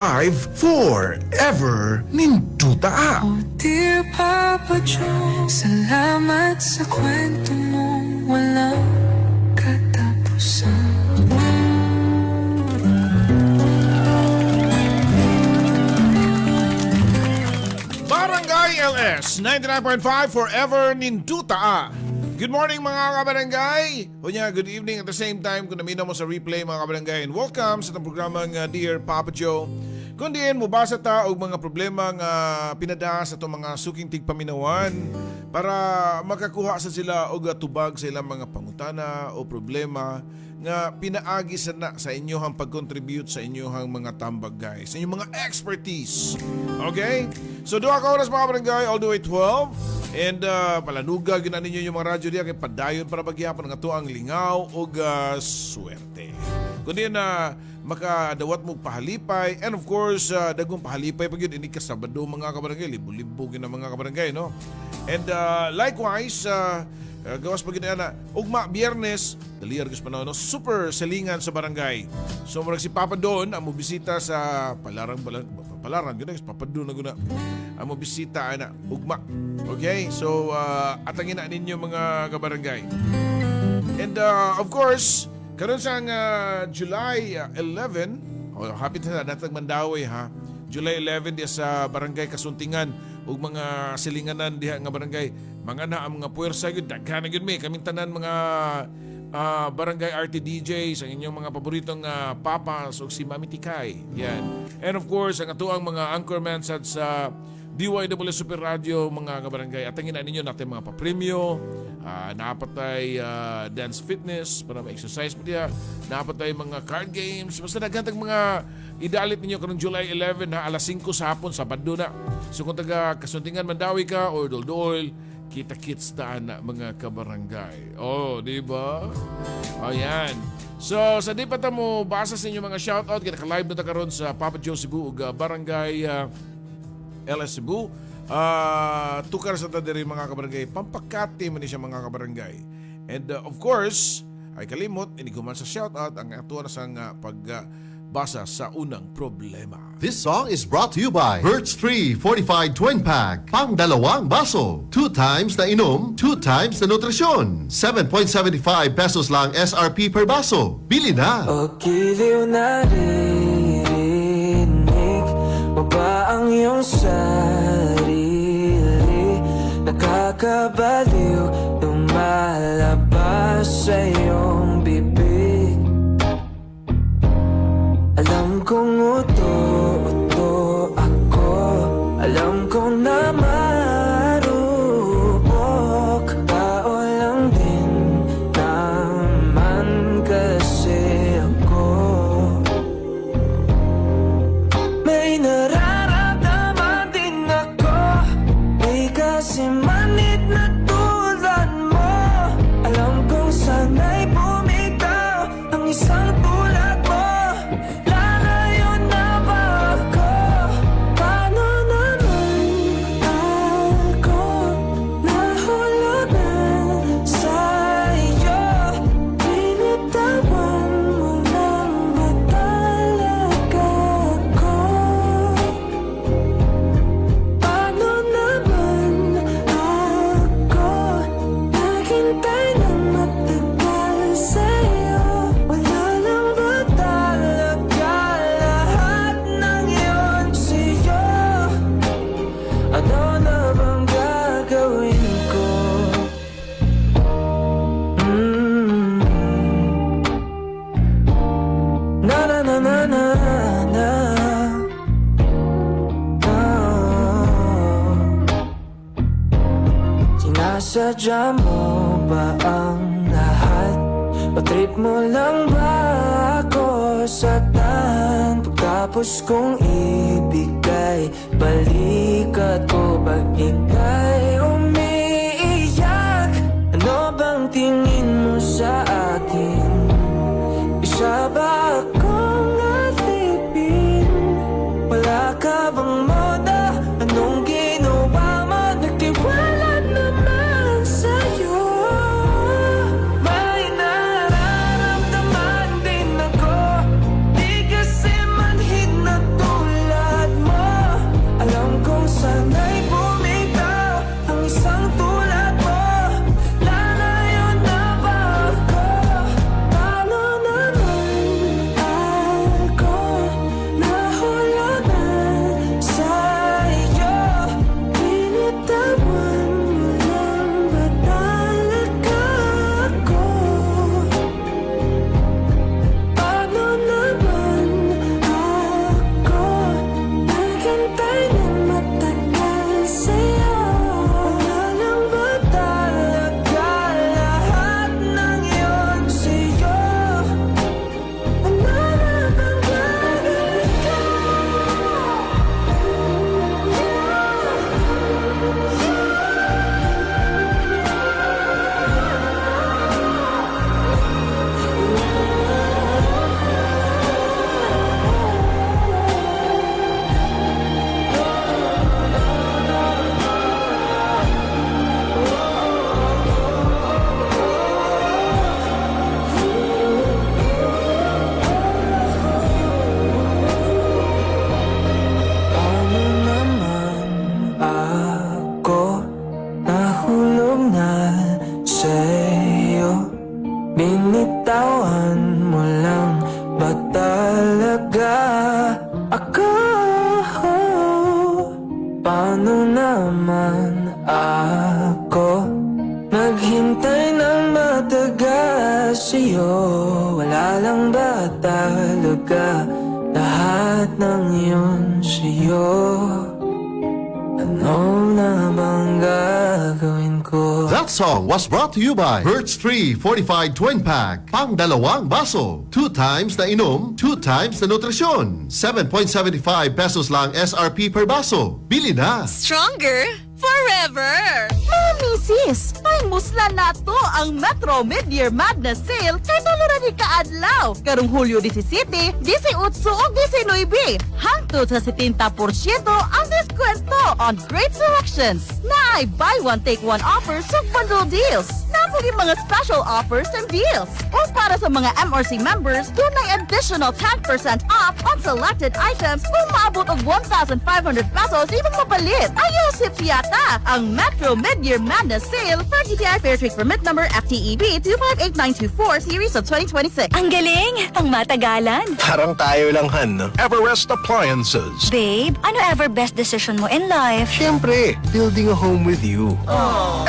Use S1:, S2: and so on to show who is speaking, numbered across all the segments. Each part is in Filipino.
S1: 5 forever ninduta.
S2: Oh dear Papa Joe, salamat sa kwento mong walang katapusan.
S1: Barangay LS 99.5 forever ninduta. Good morning mga kabarangay. Hunya, good evening at the same time kung namino mo sa replay mga kabarangay. And welcome sa itong programang Dear Papa Joe. Kung diin mo basa ta og mga problema nga pinada sa itong mga suking tigpaminawan para makakuha sa sila og tubag sa ilang mga pangutana o problema nga pinaagi sa inyohang pag-contribute sa inyohang mga tambag guys, sa inyong mga expertise. Okay? So duha ka oras mga barangay all the way 12. And palanuga gina ninyo yung mga radyo diya kay padayon para pagyapon nga tuang lingaw og swerte. Kundi na makadawat mo pahalipay, and of course dagong pahalipay pag yun ini ka Sabado mga kabarangay, libo-libo gina mga kabarangay, no? And likewise gawas pag na ugma Biyernes daliar gus panahon, no? Super selingan sa barangay. So murag si Papa Don ang mobisita sa palaran guna Papa Don na guna ang mobisita ana ugma. Okay? So atangin na ninyo mga kabarangay. And of course karon sa July 11, happy na natag Mandawi ha. July 11 di sa barangay Kasuntingan ug mga silinganan diha nga barangay. Mga na ang mga puwersa gyud daghan gyud mi kaming tanan mga barangay RTDJ sa inyong mga paboritong papas ug si Mami Tikay. Yan. And of course ang atuang mga anchorman sa DYW Super Radio mga kabarangay. At ang ninyo natin mga papremyo, napatay dance fitness para ma-exercise mo diya, napatay mga card games, basta nagantag mga idalit ninyo karong July 11 ha, alas 5 sa hapon, Sabado na. So kung taga Kasuntingan Mandawi ka or Doldol, kita-kits taan na mga kabarangay. Oh, di ba? Oh, yan. So, sa di pa ta mo basa sa inyo mga shoutout, kita ka-live na ta karon sa Papa Joe Cebu ug Barangay LS Cebu. Tukar sa tadiri mga kabarangay, pampakati man siya mga kabarangay. And of course, ay kalimot, iniguman sa shoutout ang atuwa na sang pagbasa sa unang problema.
S3: This song is brought to you by Birch 3 Fortified Twin Pack. Pang dalawang baso. 2 times na inom, 2 times na nutrisyon. 7.75 pesos lang SRP per baso. Bili na!
S2: O giliw na rinig mo ba ang iyong sarili? Nakakabaliw lumalabas sa iyong bibig. Alam kong uto ako, alam kong na marupok. Tao lang din naman kasi ako. May nararamdaman din ako, di kasi manid na tulad mo. Alam kong sana'y bumitaw ang isang tulad mo. Lalayo na ba ako? Paano naman ako nahulugan sa'yo? Binitawan mo lang ba talaga ako? Paano naman ako naghintay ng matagal sa'yo? Wala lang ba talaga lahat ng iyon sa'yo? Ano na bang gagawin ko? Na na na na na na. Sinasadya mo ba ang lahat? O trip mo lang ba ako sa tan? Pagkapos kong ibigay, balikat ko pag ika'y umiiyak. Ano bang tingin mo sa akin? Isa ba akong alipin? Wala ka bang moda? Anong ginawa mo? Nagtiwala naman sa'yo. May nararamdaman din ako, di kasi manhid na tulad ngayon sa'yo? Ano na bang gagawin ko?
S3: That song was brought to you by Birch 3 Fortified Twin Pack. Pang dalawang baso. 2 times na inom, 2 times na nutrisyon. 7.75 pesos lang SRP per baso. Bili na!
S4: Stronger forever!
S5: Mga misis, may musla na to ang Metro Mid-Year Madness Sale kay tuluran ni kaadlaw. Karong Hulyo 17, 18 o 19, hangtod sa 70% ang diskwento on great selections. Na ay buy one take one offers sa bundle deals. Napuli mga special offers and deals. O para sa mga MRC members, dunay additional 10% off on selected items kung maabot og 1,500 pesos ibang mapalit. Ayaw si Piata ang Metro Mid-Year Madness Sale for GTI Fairtrade Permit number FTEB 258924 series of 2026.
S4: Ang galing! Pang matagalan.
S6: Parang tayo lang, Han, no? Everest Appliances.
S4: Babe, ano ever best decision mo in life?
S6: Siyempre, building a home with you.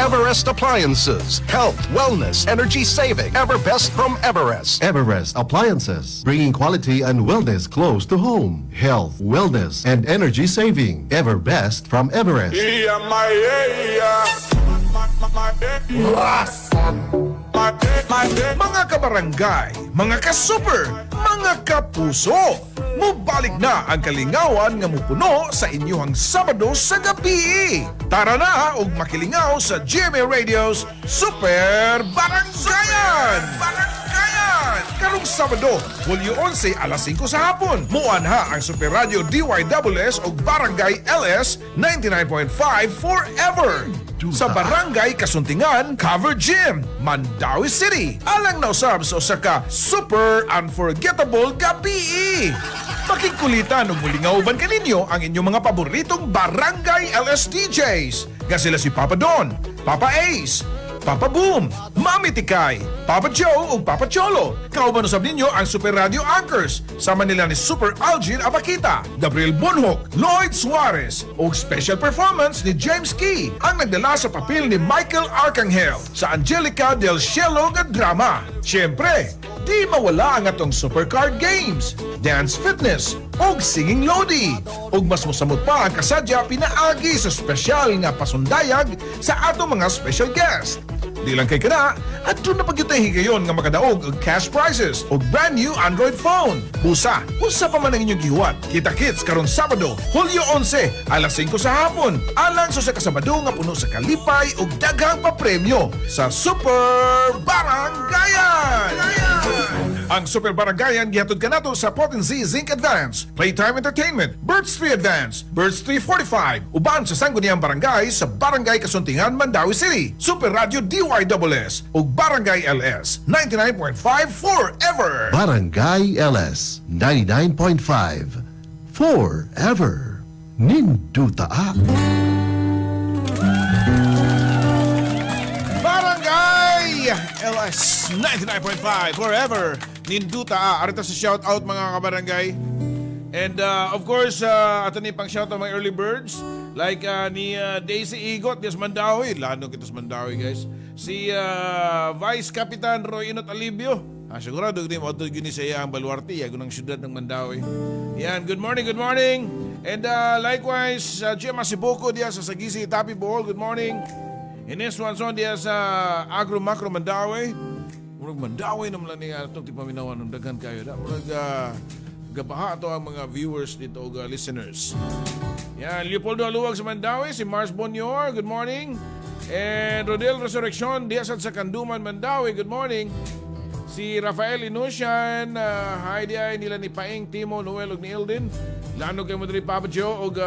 S6: Everest Appliances. Health, wellness, energy saving. Everbest from Everest.
S3: Everest Appliances. Bringing quality and wellness close to home. Health, wellness, and energy saving. Everbest from Everest.
S1: Mga kabarangay, mga ka-super, mga kapuso, mubalik na ang kalingawan nga mupuno sa inyong Sabado sa gabi. Tara na ug makilingaw sa GMA Radio's Super Barangayan! Karong Sabado, Hulyo 11 alas 5 sa hapon. Muanha ang Super Radio DYSS ug Barangay LS 99.5 forever. Sa Barangay Kasuntingan, Cover Gym, Mandawi City. Alang nausab sa usa ka super unforgettable gabi. Makikulitan ug mulingawban kaninyo ang inyong mga paboritong Barangay LS DJs. Nga sila si Papa Don, Papa Ace, Papa Boom, Mami Tikay, Papa Joe ug Papa Cholo. Kauban usab ninyo ang Super Radio Anchors. Sama nila ni Super Algin Abakita, Gabriel Bonhoc, Lloyd Suarez ug special performance ni James Key ang nagdala sa papel ni Michael Arcangel sa Angelica del Cielo nga drama. Siyempre, di mawala ang atong supercard games, dance fitness, ug singing lodi. Ug mas mosamot pa ang kasadya pinaagi sa espesyal nga pasundayag sa atong mga special guest. Di lang kay kana, at doon na pagyutay higayon nga makadaog og cash prizes o brand new Android phone. Busa, usa pa man ang inyong gihuwat. Kita-kits karong Sabado, Hulyo 11, alas 5 sa hapon. Alang sa kasabado nga puno sa kalipay ug daghang papremyo sa Super Barangayan! Ang Super Barangayan gihatod kanato sa Potency Zinc Advance, Playtime Entertainment, Birds 3 Advance, Birds 345, uban sa Sangguniang Barangay sa Barangay Kasuntingan, Mandawi City, Super Radio DYSS ug Barangay LS 99.5 forever.
S3: Barangay LS 99.5 forever. Nindutaa.
S1: Barangay LS 99.5 forever. Ninduta arita sa shout out mga kabarangay. And of course, ato ni pang shout out mga early birds like ni Daisy Igot des Mandawi, lano kita sa Mandawi guys. Si Vice Capitan Roy Inot Alibio. Sigurado din mo gini sa iya ang baluarte ya gunang syudad ng Mandawi. Yan, good morning, good morning. And likewise, Jim Asibuko diya sa Sagisi Tapi Bohol, good morning. Ines Swanson diya sa Agro Macro Mandawi. Murag Mandawi naman lang niya itong tipaminawan ng daghan kayo. Murag gabaha ito ang mga viewers dito o listeners. Yan, Leopoldo Aluwag sa Mandawi, si Mars Bonyor, good morning. And Rodel Resurrection, diasad sa Kanduman, Mandawi, good morning. Si Rafael Inusian, hi diya nila ni Paeng, Timo, Noel, ug ni Eldin. Lano kay mo diri Papa Joe, ug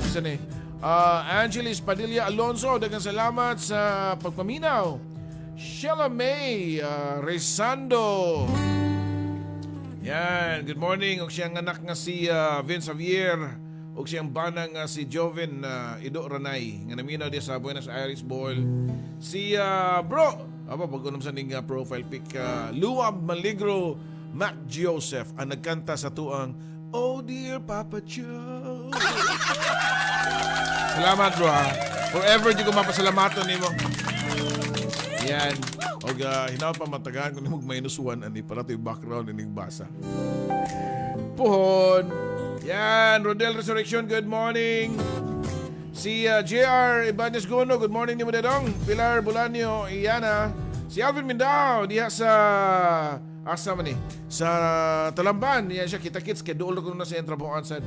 S1: kisan ni Angelis Padilla Alonso, daghang salamat sa pagpaminaw. Sheila May Rezando. Yan, good morning. Og siyang anak nga si Vince Javier. Og siyang banang nga si Joven Ido Ranay. Nga naminaw di sa Buenos Aires Bowl. Si bro, pag-unom sa ning profile pic. Luwab Maligro Mac Joseph ang nagkanta sa tuang Oh dear Papa Joe. Salamat bro ha. Forever di ko mapasalamaton nimo. Yan. Og hinaw pa matagaan ko ni mag -1 ani para to yung background ni basa. Puhon. Yan, Rodel Resurrection, good morning. Si JR Ibanez Gono, good morning ni mo dadong. Pilar Bulanio, Iyana. Si Alvin Mindao, diya sa asa man sa Talamban. Diya siya kita-kits kay dool ko na sa Entrabuan sad.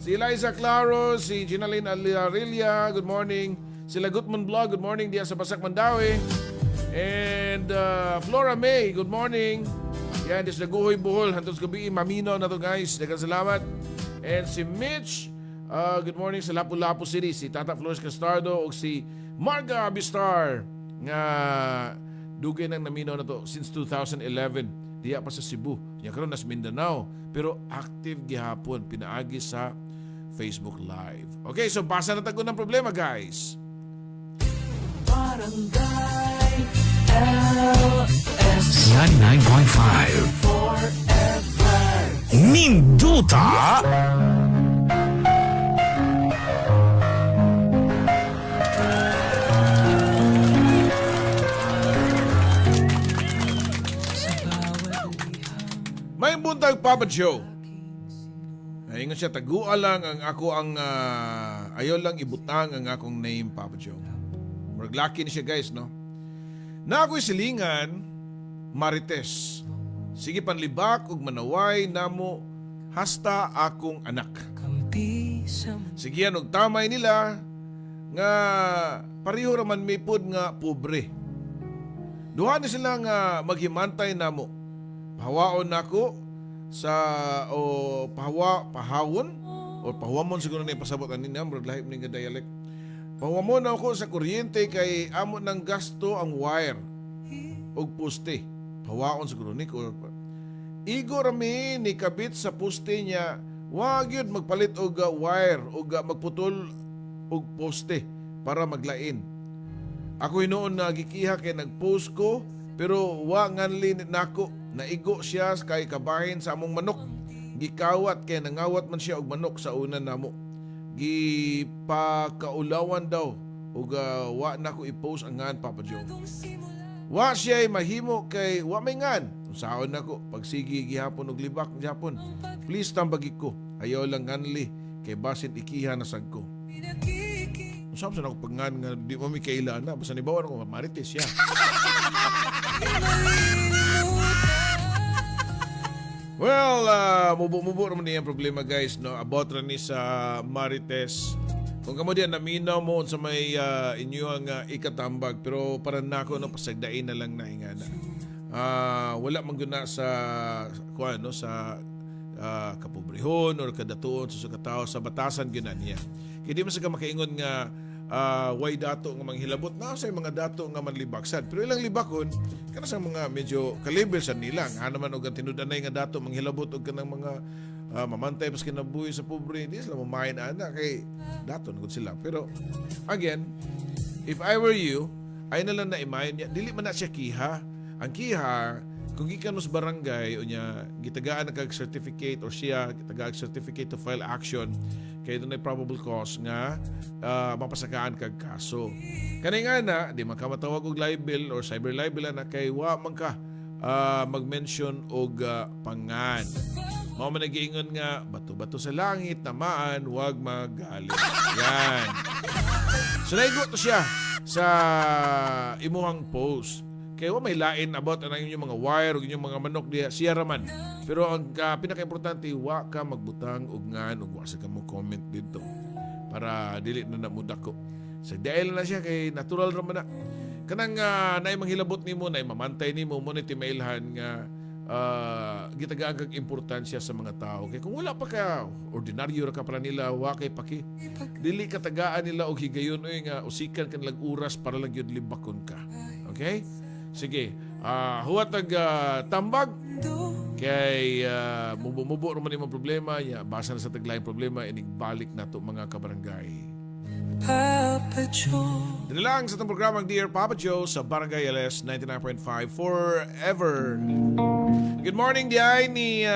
S1: Si Eliza Claro, si Ginaline Aliarelia, good morning. Sila Gutman Vlog, good morning diya sa Basak Mandawi. And Flora May, good morning. Yan, dis naguhoy buhol. Hantos gabi, mamino na to guys. Dagang salamat. And si Mitch, good morning sa Lapu-Lapu City. Si Tata Flores Castardo o si Marga Abistar nga dugay nang namino na to since 2011. Diya pa sa Cebu. Diya karon nas Mindanao. Pero active gihapon pinaagi sa Facebook Live. Okay, so basa na tago ng problema guys.
S2: Barangay LS
S7: 99.5 Minduta.
S1: May buntag Papa Joe. Ingon siya, tagua lang ang ako ang ayaw lang ibutang ang akong name Papa Joe. Maglaki ni siya guys, no? Na ako'y silingan, Marites. Sige panlibak ug manaway namo hasta akong anak. Sige og tamay nila nga pareho raman may pod nga pobre. Duha ni sila nga maghimantay namo. Pahawaon nako sa o pahawon o pahawamon siguro na pasabot ani na murag lahi ning dialect. Pahawamon ako sa kuryente kay amo ng gasto ang wire og poste. Pahawaon siguro ni ko. Igo rami ni kabit sa poste niya. Wag yun magpalit og wire og magputol og poste para maglain. Ako noon nagikiha kay nagpost ko pero wa nganli nako naigo siya kay kabahin sa among manok. Gikawat kay nangawat man siya og manok sa una namo. Gipakaulawan daw ug wa nako i-post ang ngan Papa Joe. Wa siya mahimo kay wa may ngan. Saon nako pagsigi gihapon og libak gihapon. Please tambagi ko. Ayaw lang nganli kay basin ikiha na sad ko. Usap sa ako pagngan nga di mo mi kailan na basta ni bawa ko Marites siya. Well, mubo naman niya ang problema guys, no? About ra ni sa Marites. Kung kamo diyan naminaw mo sa may inyo ang ikatambag, pero para nako no pasagdain na lang na ingana. Wala man guna sa kuan no sa kapobrehon or kadatuon sa sukataw sa batasan gina niya. Kaya di man sa makaingon nga way dato nga manghilabot na sa mga dato nga manlibaksan. Pero ilang libakon kana sa mga medyo kaliber sa nila nga naman og tinudanay nga dato manghilabot og kanang mga mamantay pas kinabuhi sa pobre di sila mamain ana kay dato ngud sila. Pero again, if I were you, ay na lang na imayon niya dili man na siya kiha. Ang kiha kung gikan sa barangay unya gitagaan kag certificate or siya gitagaan certificate to file action kay dunay probable cause nga mapasakaan kag kaso. Kani nga na di man ka matawag og libel or cyber libel na kay wa man ka mag-mention og pangan. Mao man nagiingon nga bato-bato sa langit tamaan wag magalit. Yan. So naigo to siya sa imuhang post. Kaya may lain about ang inyong mga wire o inyong mga manok diya siya raman. Pero ang pinaka-importante, wa ka magbutang og ngan og wa sa ka mo comment dito para dili na namudak ko. Sa dahil na siya kay natural raman na. Kanang naay manghilabot nimo, naay mamantay nimo mo ni timailhan nga gitagaan kag importansya sa mga tao. Kay kung wala pa ka ordinaryo ra ka para nila wa kay paki. Dili katagaan nila og higayon oy nga usikan kan lag oras para lang gyud libakon ka. Okay? Sige, huwat tambag kay mubo naman yung problema basa na sa taglayang problema inigbalik na to mga kabarangay.
S2: Papa Joe.
S1: Dito lang sa itong programang Dear Papa Joe sa Barangay LS 99.5 Forever. Good morning diay ni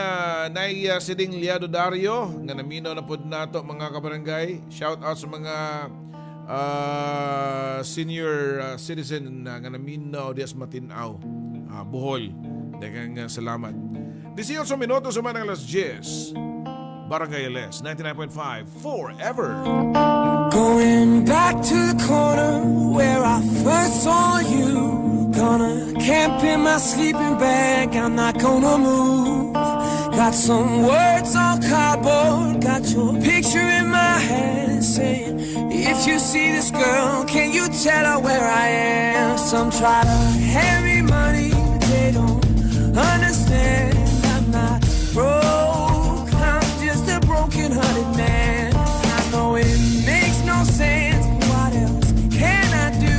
S1: Nay Siding Liado Dario nga naminaw na pod nato mga kabarangay. Shout out sa mga senior citizen nga naminaw dias matinaw Bohol. Daghang salamat. 18 minutos man ang alas 10. Barangay LS 99.5 forever.
S2: Going back to the corner where I first saw you. Gonna camp in my sleeping bag, I'm not gonna move. Got some words on cardboard, got your picture in my hand saying, if you see this girl, can you tell her where I am? Some try to hand me money, but they don't understand. I'm not broke, I'm just a broken-hearted man. I know it makes no sense, but what else can I do?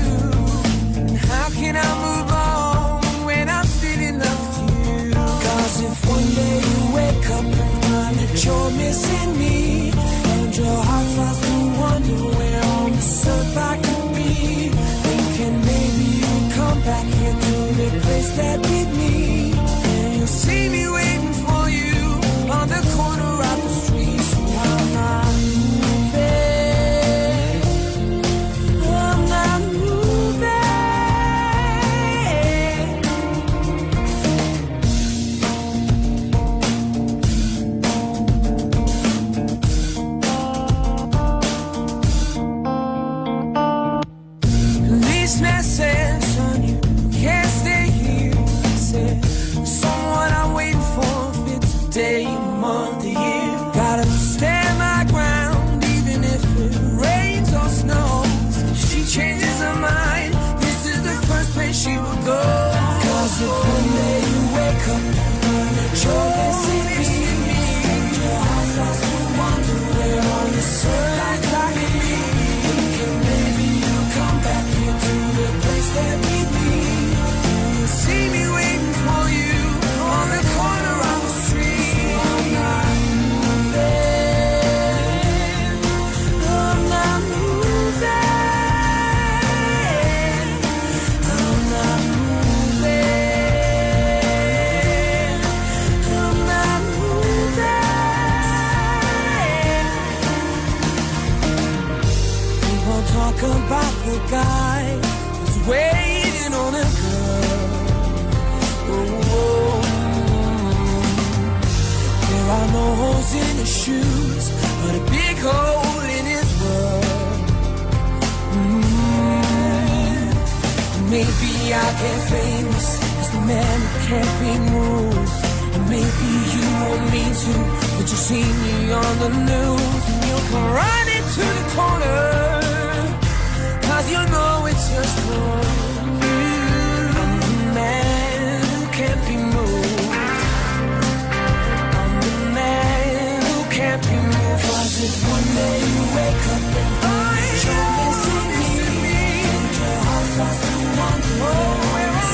S2: And how can I move on when I'm still in love with you? Cause if one day you wake up and find that you're missing me, and your heart starts to wonder where on this earth I could be, thinking maybe you'll come back here to the place that beat me, and you'll see me waiting for you on the corner of the street. So I'm not moving, I'm not moving. Policeman said, son, you can't stay here. He said, someone I'm waiting for, if it's a day, a month, a year. Gotta stand my ground, even if it rains or snows. If she changes her mind, this is the first place she will go. Cause if one day you wake up and find that you're missing me, and your heart starts to wonder where all this earth I could be, thinking maybe you'll come back here to the place that beat me. You'll see me waiting for you on the corner of the street. I'm not moving, I'm not moving, I'm not moving, I'm not moving. People talk about the guy who's waiting on a girl. Oh, there are no holes in his shoes, but a big hole in his world. Maybe I'll get famous as the man who can't be moved. And maybe you want me to, but you see me on the news, and you'll come running to the corner, cause you know it's just for you. I'm the man who can't be moved, I'm the man who can't be moved. Cause if one day you wake up and find you're missing me, and your heart starts to wonder where I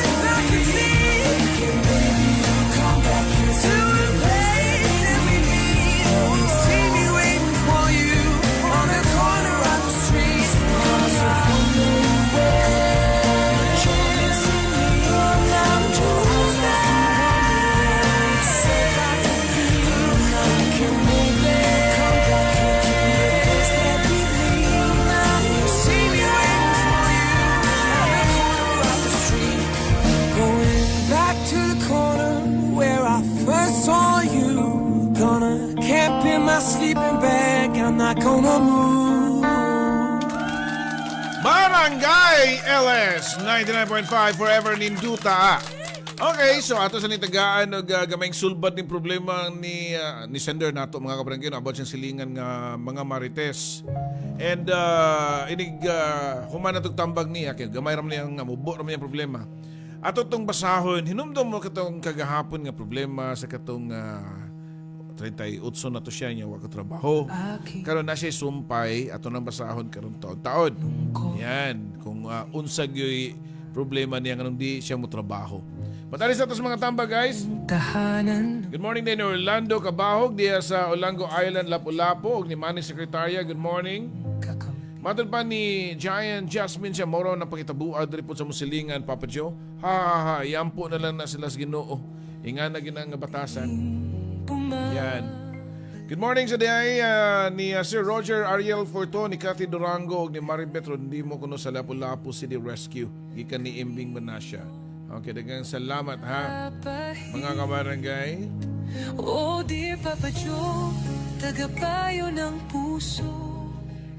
S2: could be, thinking maybe you'll come back here to the place that we meet. You'll see me waiting for you on the corner of the street. Cause if one day you wake up and you're missing me, and your heart starts to wonder where I could be, thinking maybe you'll come back here to the place that we meet. You'll see me waiting for you on the corner of the street. Going back to the corner where I first saw you. Gonna camp in my sleeping bag, I'm not gonna move.
S1: Barangay LS 99.5 forever ninduta. Okay, so ato sa nitagaan og gamayng sulbad ning problema ni sender nato mga kabarangay about siyang silingan nga mga marites. And inig human natog tambag niya kay gamay ra man yang mubo ra man yang problema. Ato tong basahon hinumdum mo katong kagahapon nga problema sa katong 38 na to siya niya wa ka trabaho. Karon na siya sumpay ato nang basahon karon taon-taon. Yan kung unsag yoy problema niya kanang di siya mo trabaho. Matalis ato sa mga tamba guys.
S2: Tahanan.
S1: Good morning din ni Orlando Cabahog diya sa Olango Island, Lapu-Lapu ug ni Manny Secretaria. Good morning. Matod pa ni Giant Jasmine siya moro na pakitabuad diri po sa musilingan Papa Joe. Ha, yampo na lang na sila sa Ginoo. Inga na ginang nga batasan. Yan. Good morning sa day ni Sir Roger Ariel Forto, ni Cathy Durango ug ni Maribeth Rondimo kuno sa Lapu-Lapu City Rescue gikan ni Imbing Manasya. Okay, daghang salamat ha mga kabarangay.
S2: Oh dear Papa Joe, tagapayo ng puso.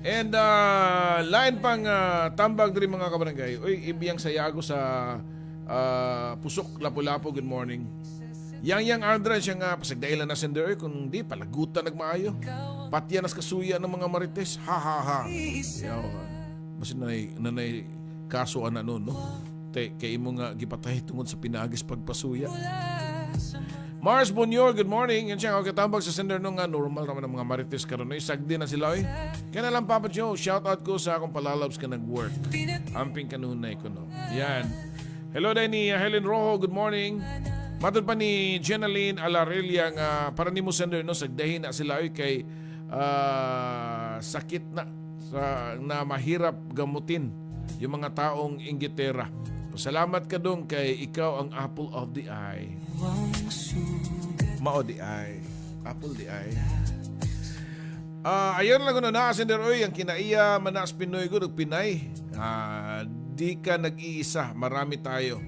S1: And lain pang tambag diri mga kabarangay. Uy, ibiyang sayago sa Pusok Lapu-Lapu, good morning. Yang Andra siya nga pasagdailan na sender. Uy, kung di palagutan nagmaayo. Patya nas kasuya ng mga marites. Ha ha ha. Yaw, basin nanay kaso ana nun, no? Kay imo nga gipatay tungod sa pinagis pagpasuya. Mars Bonyor, good morning. Yan siya, katambag sa sender nung normal naman ng mga marites karon. Isagdi na sila, oy. Kaya na lang, Papa Joe, shout out ko sa akong palalabs ka nag-work. Amping kanunay ko, no. Yan. Hello din ni Helen Rojo, good morning. Matod pa ni Jenaline Alarelia nga para ni mo sender, no, sagdahin na sila, oy, kay sakit na mahirap gamutin yung mga taong inggitera. Pasalamat ka dong kay ikaw ang apple of the eye. Mao the eye. Apple the eye. Ayon lang ko na sender, oy, ang kinaiya manas Pinoy ko Pinay. Di ka nag-iisa, marami tayo.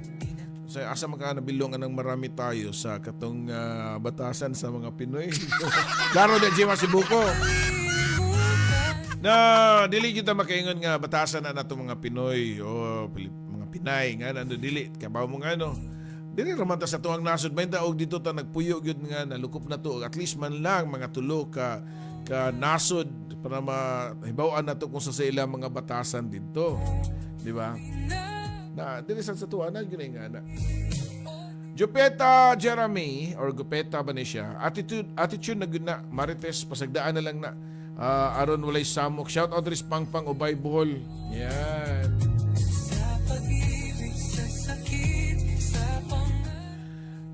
S1: So, asa maka nabilongan ng marami tayo sa katong batasan sa mga Pinoy. Klaro na Jima Sibuko. Na dili kita makaingon nga batasan na nato mga Pinoy o mga Pinay nga nando dili kabaw mo nga no. Dili raman ta sa tuang nasod bain ta og dito ta nagpuyo gyud nga nalukop na to at least man lang mga tulo ka nasod para mahibaw-an nato kung sa ilang mga batasan dito. Di ba? Na dili sa tuwa na gyud nga na. Jupeta Jeremy or Gupeta ba ni siya? Attitude na gyud na marites pasagdaan na lang na. Aron walay samok. Shout out ris Pangpang Ubay Bohol. Yan.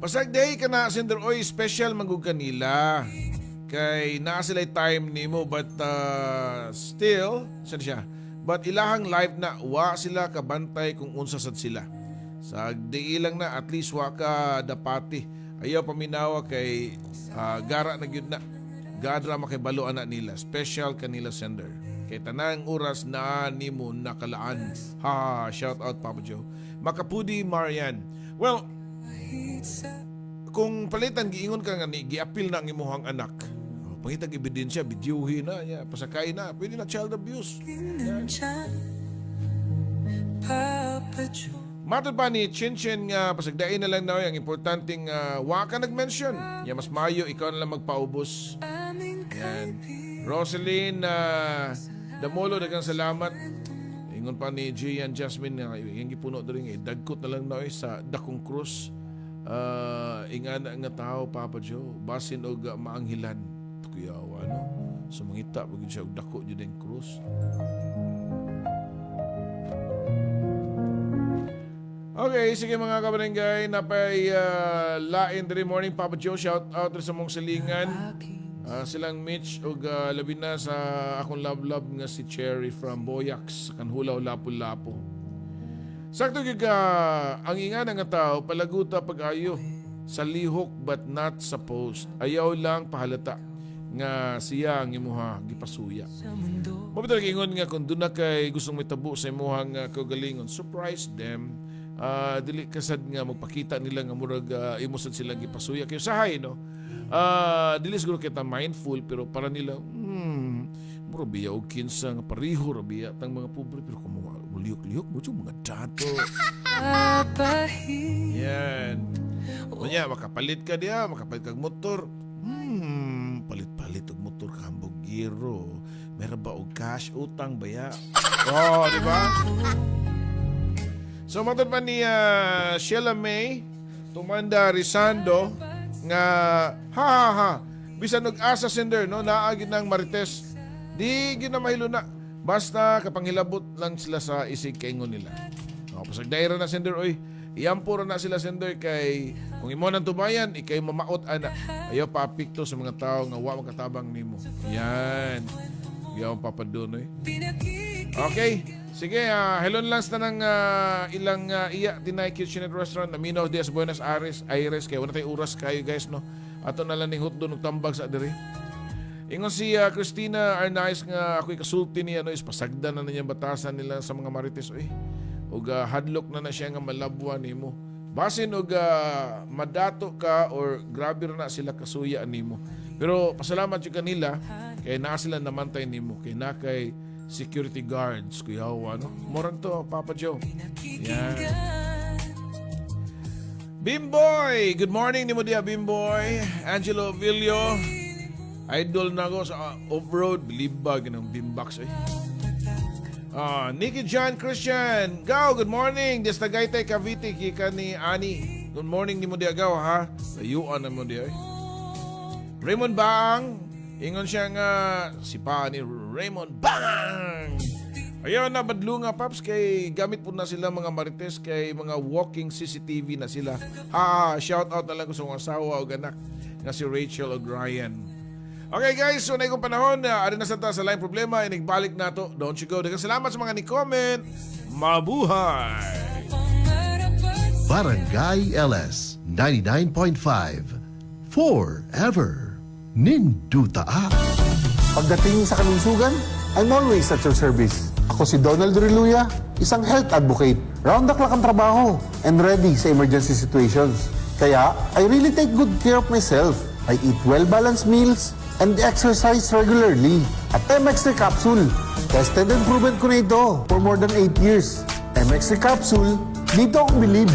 S1: Pasag day ka na sender oy special manggug kanila. Kay naa sila time nimo but still saan siya? But ilahang live na wa sila kabantay kung unsa sad sila. Sa di lang na at least wa ka dapati. Ayaw paminawa kay gara na gyud na. Gadra makibalo anak nila. Special kanila sender. Kay tanang oras na nimo nakalaan. Ha, shout out Papa Joe. Makapudi Marian. Well, kung palitan giingon ka nga ni giapil na ang imuhang anak. Pangitag ebidensya, bidyuhin na, pasakay na, pwede na child abuse. Yan. Matod pa ni Chinchin nga pasagdain na lang na ang importanteng wa ka nag-mention. Mas mayo, ikaw na lang magpaubos. Yan. Rosaline Damolo, dagang salamat. Ingon pa ni Gian Jasmine nga yung gipuno doon dagkot na lang na sa Dakong Cruz. Ingana nga tao, Papa Joe, basin o maanghilan. Kuyawa, no? So mangita, bagay siya dako dyan yung krus. Okay, sige mga kabarangay, napay lain diri morning, Papa Joe, shout out rin sa mong silingan. Silang Mitch o labi na sa akong love nga si Cherry from Boyax, Kanhulaw, Lapu-Lapu. Sakto ang ingana nga tao, palaguta pag-ayo sa lihok but not sa post. Ayaw lang pahalata nga siya ang imuha gipasuya. Mabito ingon nga kung doon na kay gustong mitabo sa imuhang kagalingon, surprise them. Dili kasad nga magpakita nila nga murag imusad silang gipasuya. Kaya sahay, no? Dili siguro kita mindful pero para nila, mura biya og kinsa nga pariho ra biya tang mga pobre pero kung muliyok-liyok mo mga dato. Yan. Unya, makapalit ka diya, makapalit kag motor. Palit-palit og motor ka hambog giro. Meron ba og cash utang baya? Oh, di ba? So matod pa ni Sheila May Tumanda Risando nga ha bisan og asa sender no naagid ng Marites di gyud na mahilo na basta kapanghilabot lang sila sa isig kaingon nila. Pasagdaira na sender oy. Iyampura na sila sender kay kung imo nang tubayan ikay mamaot ana ayaw paapikto sa mga tao nga wa makatabang nimo. Yan. Yaw papadunoy. Okay. Sige, hello lang sa nang ilang iya Tinay Kitchen and Restaurant naminaw diya sa Buenos Aires kay wala tay oras kayo guys no. Ato na lang ning hotdog ug tambag sa diri. Ingon si Christina Arnaiz nga ako'y kasulti niya no is pasagdan na niya batasan nila sa mga Marites oy. Ug hadlok na siya nga malabwa nimo Basin og madato ka or grabe ra na sila kasuya nimo. Pero pasalamat yung kanila kay naa sila namantay nimo kay na kay security guards kuya ano. Moran to Papa Joe. Yan. Bimboy, good morning ni mo dia Bimboy. Angelo Villo. Idol na ko sa off-road bilibag ng Bimbox eh. Nikki John Christian. Gaw, good morning. Des Tagaytay Cavite kika ni Ani. Good morning ni mo dia gaw ha. Layuan na mo dia. Raymond Bang. Ingon siya nga si pa ni Raymond Bang. Ayun na badlo nga paps kay gamit po na sila mga marites kay mga walking CCTV na sila. Shout out na lang ko sa mga asawa o anak nga si Rachel O'Brien. Okay guys, so na ikong panahon na arin na sa line problema, inigbalik na to. Don't you go. Dagang salamat sa mga ni-comment. Mabuhay!
S3: Barangay LS 99.5 Forever Nindutaa.
S8: Pagdating sa kalusugan, I'm always at your service. Ako si Donald Riluya, isang health advocate. Round the clock ang trabaho and ready sa emergency situations. Kaya, I really take good care of myself. I eat well-balanced meals and exercise regularly. At MX3 Capsule, tested and proven ko na ito for more than 8 years. MX3 Capsule, dito akong believe.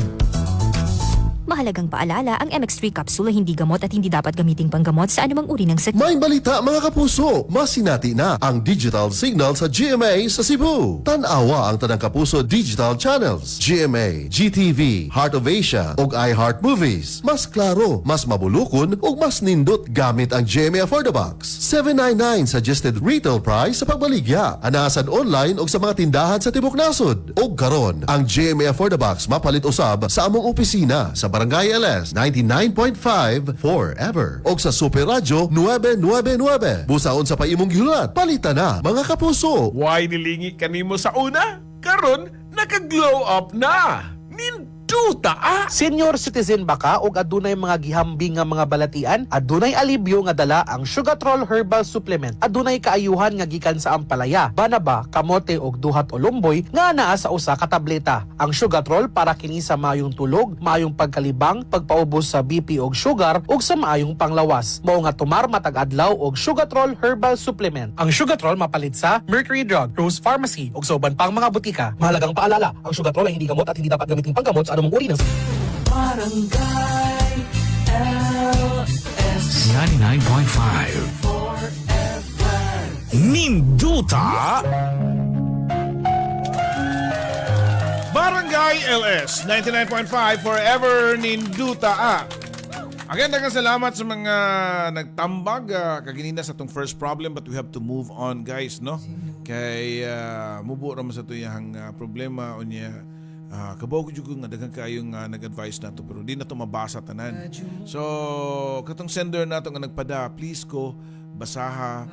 S9: Mahalagang paalala, ang MX3 capsule ay hindi gamot at hindi dapat gamiting panggamot sa anumang uri ng sakit.
S3: May balita mga kapuso, masinati na ang digital signal sa GMA sa Cebu. Tanawa ang Tanang Kapuso digital channels, GMA, GTV, Heart of Asia ug iHeart Movies. Mas klaro, mas mabulukon ug mas nindot gamit ang GMA Affordabox. $799 suggested retail price sa pagbaligya. Anasan online ug sa mga tindahan sa Tibok Nasod. Ug karon, ang GMA Affordabox mapalit usab sa among opisina sa Barangay LS 99.5 Forever og sa Super Radio 999. Busaon sa paimong gihulat, palitan na mga kapuso.
S7: Why nilingi kanimo sa una? Karon, naka-glow up na! Ninduta!
S10: Senior citizen ba ka o adunay mga gihambing nga mga balatian? Adunay alibyo nga dala ang Sugatrol Herbal Supplement. Adunay kaayuhan nga gikan sa ampalaya, banaba, kamote og duhat o lumboy nga naa sa usa ka tableta. Ang Sugatrol para kini sa maayong tulog, maayong pagkalibang, pagpaubos sa BP og sugar ug sa maayong panglawas. Mao nga tumar matag adlaw og Sugatrol Herbal Supplement. Ang Sugatrol mapalit sa Mercury Drug, Rose Pharmacy ug sa uban pang mga butika. Mahalagang paalala, ang Sugatrol ay hindi gamot at hindi dapat gamitin panggamot sa anumang uri ng
S2: Barangay LS
S7: 99.5 Ninduta!
S1: Barangay LS 99.5 Forever Ninduta. Again, dagang salamat sa mga nagtambag kaginina sa tong first problem but we have to move on guys, no? Kay mubo ra man sa tuyang problema unya kabaw ko jud nga daghang kayong nag-advise nato pero di na to mabasa tanan. So katong sender nato nga nagpada, please ko basaha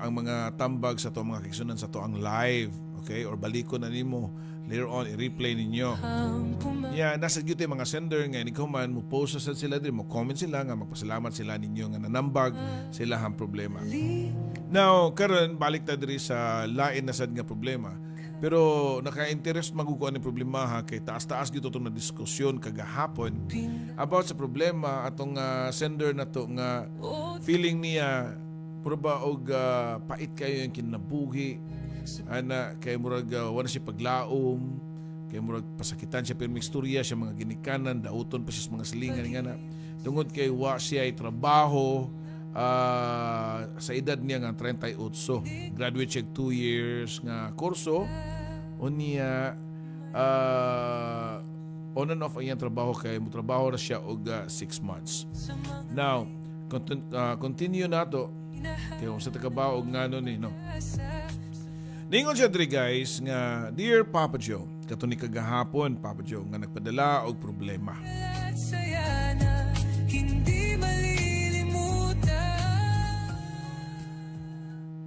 S1: ang mga tambag sa to mga kigsunan sa to ang live, okay? Or baliko na nimo later on i-replay ninyo. Yeah, nasa gyud mga sender nga ni man mo post sa sila din, mo comment sila nga magpasalamat sila ninyo nga nanambag sila ang problema. Now karon balik ta diri sa lain na sad nga problema. Pero naka-interest magukuan ni problema ha kay taas-taas gito to na diskusyon kagahapon about sa problema atong sender na to nga feeling niya puro ba og pait kayo yung kinabuhi ana kay murag wala siya paglaom kay murag pasakitan siya pero miksturya siya mga ginikanan dauton pa siya mga silingan nga na tungod kay wa siya ay trabaho sa edad niya nga 38, graduate siya 2 years nga kurso unya on and off ang iyang trabaho kay mo trabaho na siya og 6 months. Now continue nato kay kung sa tagabaho og ngano ni no ningon siya diri guys nga dear Papa Joe, kato ni kagahapon Papa Joe nga nagpadala og problema.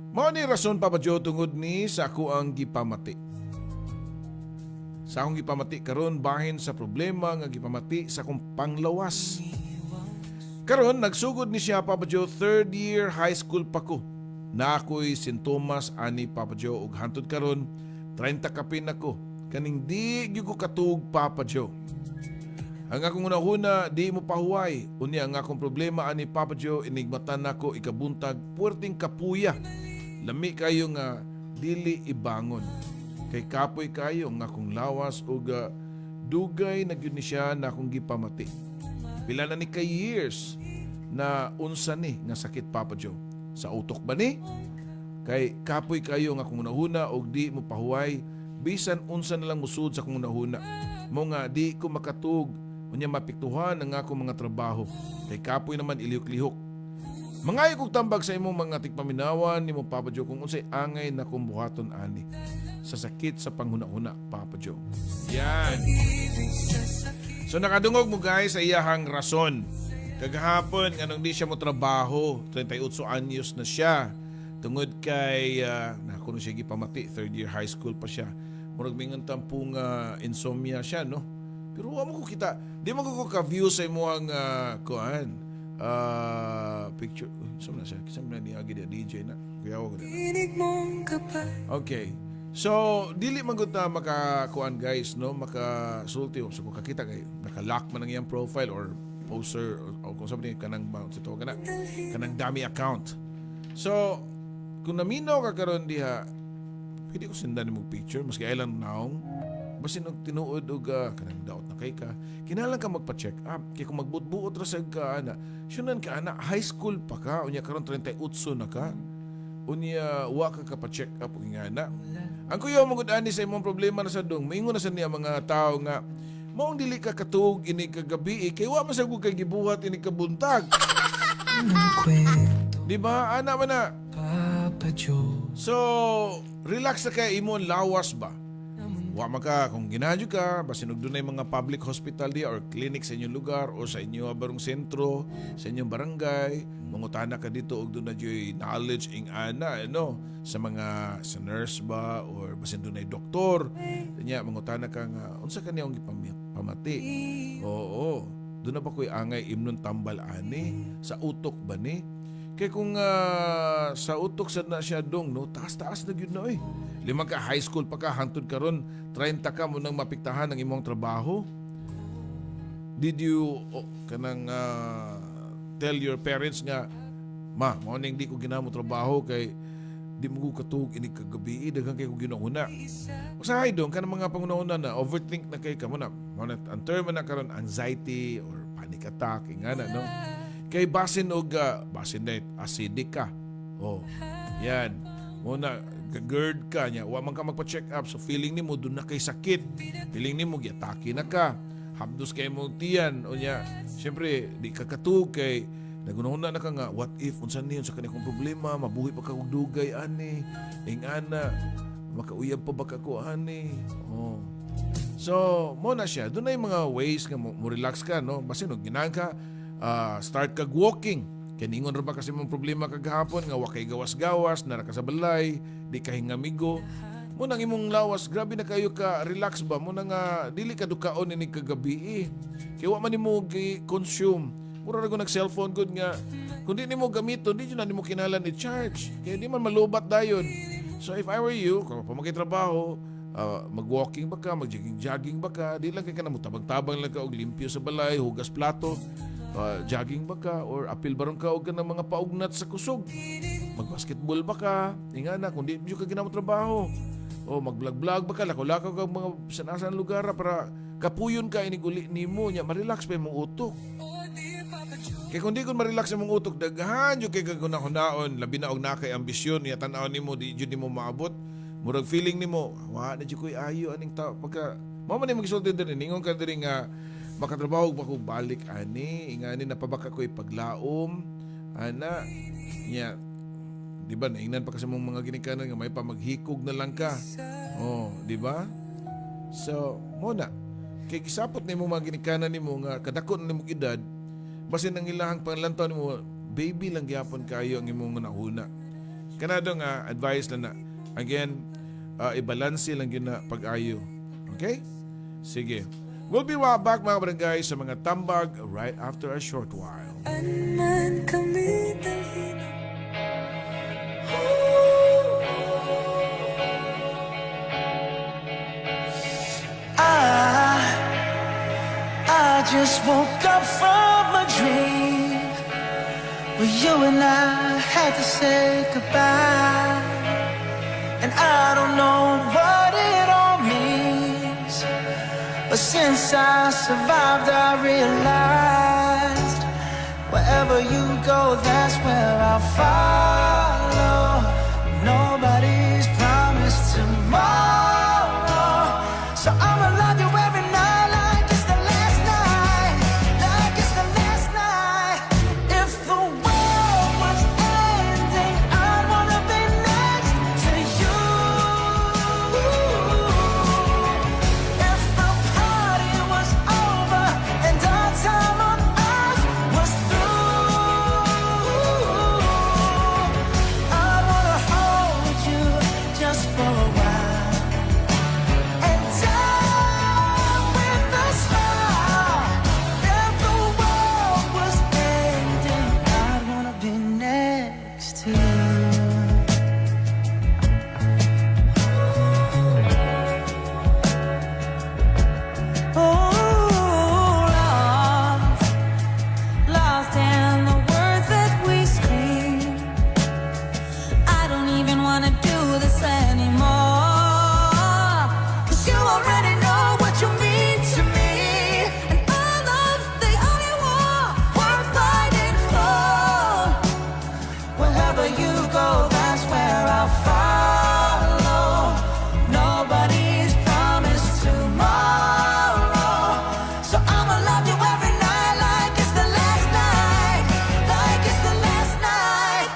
S1: Mao ni rason Papa Joe tungod ni sa ako ang gipamati. Sa akong gipamati karon bahin sa problema nga gipamati sa akong panglawas. Karon nagsugod ni siya Papa Joe 3rd year high school pa ko. Na ako'y sintomas ani Papa Joe ug hantod karon 30 kapin ako. Kaning di gyud ko katug Papa Joe. Ang akong unahuna, di mo pahuway. Unya ang akong problema ani Papa Joe, inigmatan nako ikabuntag, puwerteng kapuya. Lami kayo nga, dili ibangon. Kay kapoy kayo nga akong lawas o dugay na gyud ni siya na akong gipamati. Pila na ni kay years na unsa ni nga sakit Papa Joe. Sa utok ba ni? Kay kapoy kayo nga akong unahuna og di mo pahuway, bisan unsa na lang musud sa akong unahuna. Mo nga di ko makatug, unya mapiktuhan ang akong mga trabaho. Kay kapoy naman ilihok-lihok. Mangayo kog tambag sa imong mga tigpaminawan nimo Papa Joe kung unsay angay na kong buhaton ani sa sakit sa panghuna-huna Papa Joe. Yan. So nakadungog mo guys sa iyahang rason. Kagahapon anong di siya mo trabaho, 38 anyos na siya. Tungod kay nakuno siya gipamati, third year high school pa siya. Murag mingon tampong insomnia siya, no? Pero wa mo ko kita, di mo ko ka-view sa imo ang kuan. Picture. Saan na siya? Kisam na niya agad DJ na. Kaya ako okay. So, dili man gud na makakuan guys, no? Makasulti. So, kung kakita kayo, naka-lock man ang iyang profile or poster o kung sabi niya kanang bounce ito, kanang dummy account. So, kung naminaw ka karon diha, pwede ko sindan mo picture, maski ay lang naong, basin og tinuod og kanang daot na kay ka, kinahanglan ka magpa-check up. Kaya kung magbutbuot ra sa ka ana, syunan ka ana, high school pa ka, unya karon 38 na ka. Unya wa ka pa-check up ug nga na. Ang kuya mo gud ani sa imong problema na sa dong, maingon na sa niya mga tao nga maong dili ka katug ini kagabi kay wa man sagud kay gibuhat ini kabuntag. Di ba? Ana man na. So, relax na kay imong lawas ba? Wa maka kung ginadyo ka, basin og dunay mga public hospital di or clinic sa inyong lugar o sa inyong barong sentro, sa inyong barangay, mangutana ka dito og dunay knowledge ing ana sa mga sa nurse ba or basin dunay doktor. Kanya mangutana ka nga unsa kaniyang gipamati. Oo. Doon na ba ko'y angay imnon tambal ani sa utok ba ni? Kaya kung sa utok sad na siya dong, no, taas-taas na yun na eh. 5 ka high school pa ka, hantod ka ron, 30 ka mo nang mapiktahan ng imong trabaho. Did you kanang tell your parents nga, ma, morning di ko ginamo trabaho kay di mo ko katug ini kagabi, daghang kay ko ginahuna. Usahay dong, kanang mga pangunahuna na, overthink na kay ka mo na. Ang term na karon anxiety or panic attack, ingana, no? Kay basin og basin na acidic ka. Oh. Yan. Muna gagird ka nya, wa man ka magpa-check up so feeling nimo dun na kay sakit. Feeling nimo giatake na ka. Habdos kay mo tiyan o nya. Syempre di ka katug kay nagunahuna na ka nga what if unsa niyon sa kanang problema, mabuhi pa ka og dugay ani. Ing ana makauyab pa ba ka ko ani. Oh. So, mo na siya. Doon na yung mga ways nga mo relax ka, no? Basin og ginang ka start kag walking. Kaningon ra ba kasi mong problema kagahapon nga wa kay gawas-gawas, nara ka sa balay, di ka hingamigo. Mo nang imong lawas, grabe na kayo ka relax ba? Mo nang dili ka dukaon ini kagabi. Kay wa man nimo gi-consume. Mura ra go nag-cellphone gud nga kun di nimo gamiton, di na nimo kinahanglan i-charge. Kay di man malubat dayon. So if I were you, kung pa magtrabaho, mag-walking ba ka, mag-jogging ba ka, di lang kay ka na mutabang-tabang lang ka og limpyo sa balay, hugas plato. Jogging ba ka or apil baron ka og kanang mga paugnat sa kusog, magbasketball ba ka ingana kung di ka ginamo trabaho o mag-vlog ba ka, lakaw-lakaw ka mga sanasan lugar para kapuyon ka iniguli nimo nya ma-relax pa imong utok. Kay kung di kun ma-relax imong utok daghan jud kay kagunaon labi na og nakay ambisyon nya tan-aw nimo di jud nimo maabot, murag feeling nimo wa na jud koy ayo aning tao pagka mao man imong gisulti diri ningon ka diri nga makatrabaho ba ko balik ani ingani napabaka ko ipaglaom ana nya di ba naingnan pa kasi mong mga ginikanan nga may pa maghikog na lang ka oh di ba so mo na kay gisapot nimo mga ginikanan nimo nga kadako na nimo edad basin ang ilahang panlantaw nimo baby lang gyapon kayo ang imong nahuna kanado nga advice na again i-balance lang yun na pag-ayo okay sige. We'll be right back mga barangay sa mga tambag right after a short while.
S2: I just woke up from a dream where you and I had to say goodbye. And I don't know what it all means, but since I survived I realized wherever you go, that's where I'll follow. Nobody's promised tomorrow, so I'ma love you every night like it's the last night, like it's the last night. If the world was ending, I'd wanna be next to you. If the party was over and our time on earth was through, I'd wanna hold you just for a while and die with a smile. If the world was ending, I'd wanna be next to you.
S11: Lost in the words that we scream. I don't even wanna do this anymore, 'cause you already know what you mean to me, and our love's the only war worth fighting for.
S2: Wherever you go, that's where I'll follow. Nobody's promised tomorrow, so I'ma love you every night like it's the last night, like it's the last night.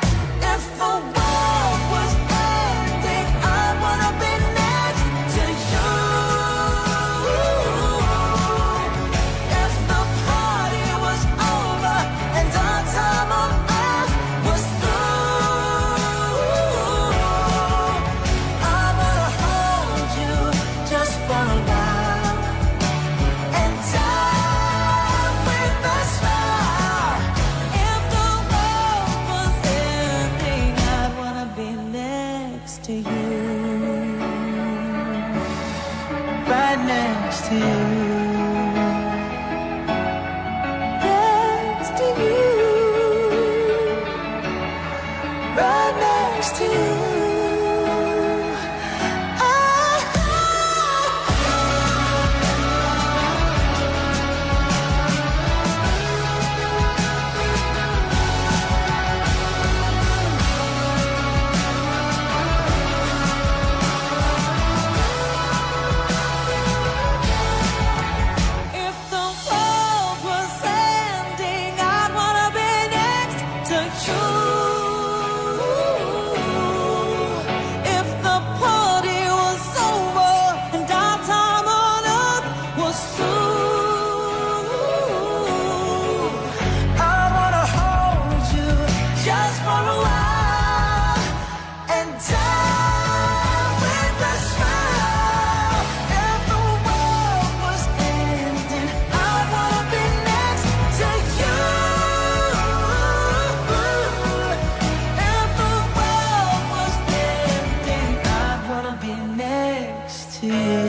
S2: If the world was ending, I'd wanna be next to you. If the party was over and our time on earth was through, I wanna hold you just for a while and die with a smile.
S11: If the world was ending, I'd wanna be next to you.
S2: Right next to you.
S11: Next to you.
S2: Right next to you.
S11: If the world was ending, I'd wanna be next to you. If the party was over and our time on earth was through,
S2: I wanna hold you just for a while and die with a smile. If the world was ending, I'd wanna be next to you. If the world was ending, I'd wanna be next to you.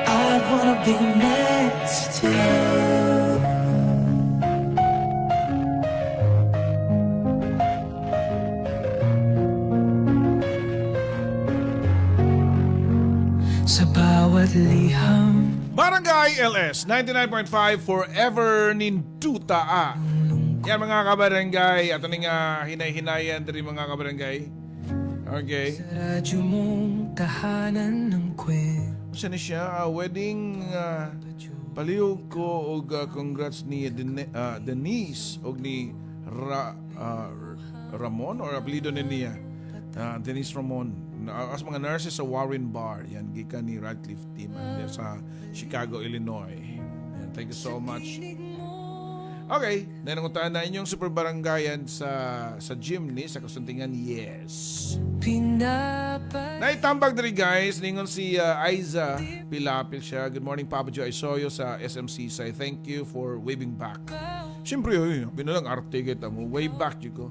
S2: I wanna be next to you. Sa bawat liham,
S1: Barangay LS 99.5 Forever Ninduta A. Yan mga kabarangay, ato ning hinay-hinayan diri mga kabarangay. Okay.
S2: radyo mong tahanan ng kwento.
S1: Siya ni siya, wedding palihog ko og congrats ni Denise og ni Ramon or apelido ni niya. Denise Ramon. As mga nurses sa Warren Bar. Yan, gikan ni Radcliffe team sa Chicago, Illinois. Yan, thank you so much. Okay, nananguntaan na inyong super barangayan sa gym ni sa Kasuntingan. Yes. Naitambag diri guys, ningon si Aiza Pilapil siya. Good morning Papa Joe, I saw you sa SMC. Say thank you for waving back. Siyempre, binalang arte kita mo. Wave back, Jiko.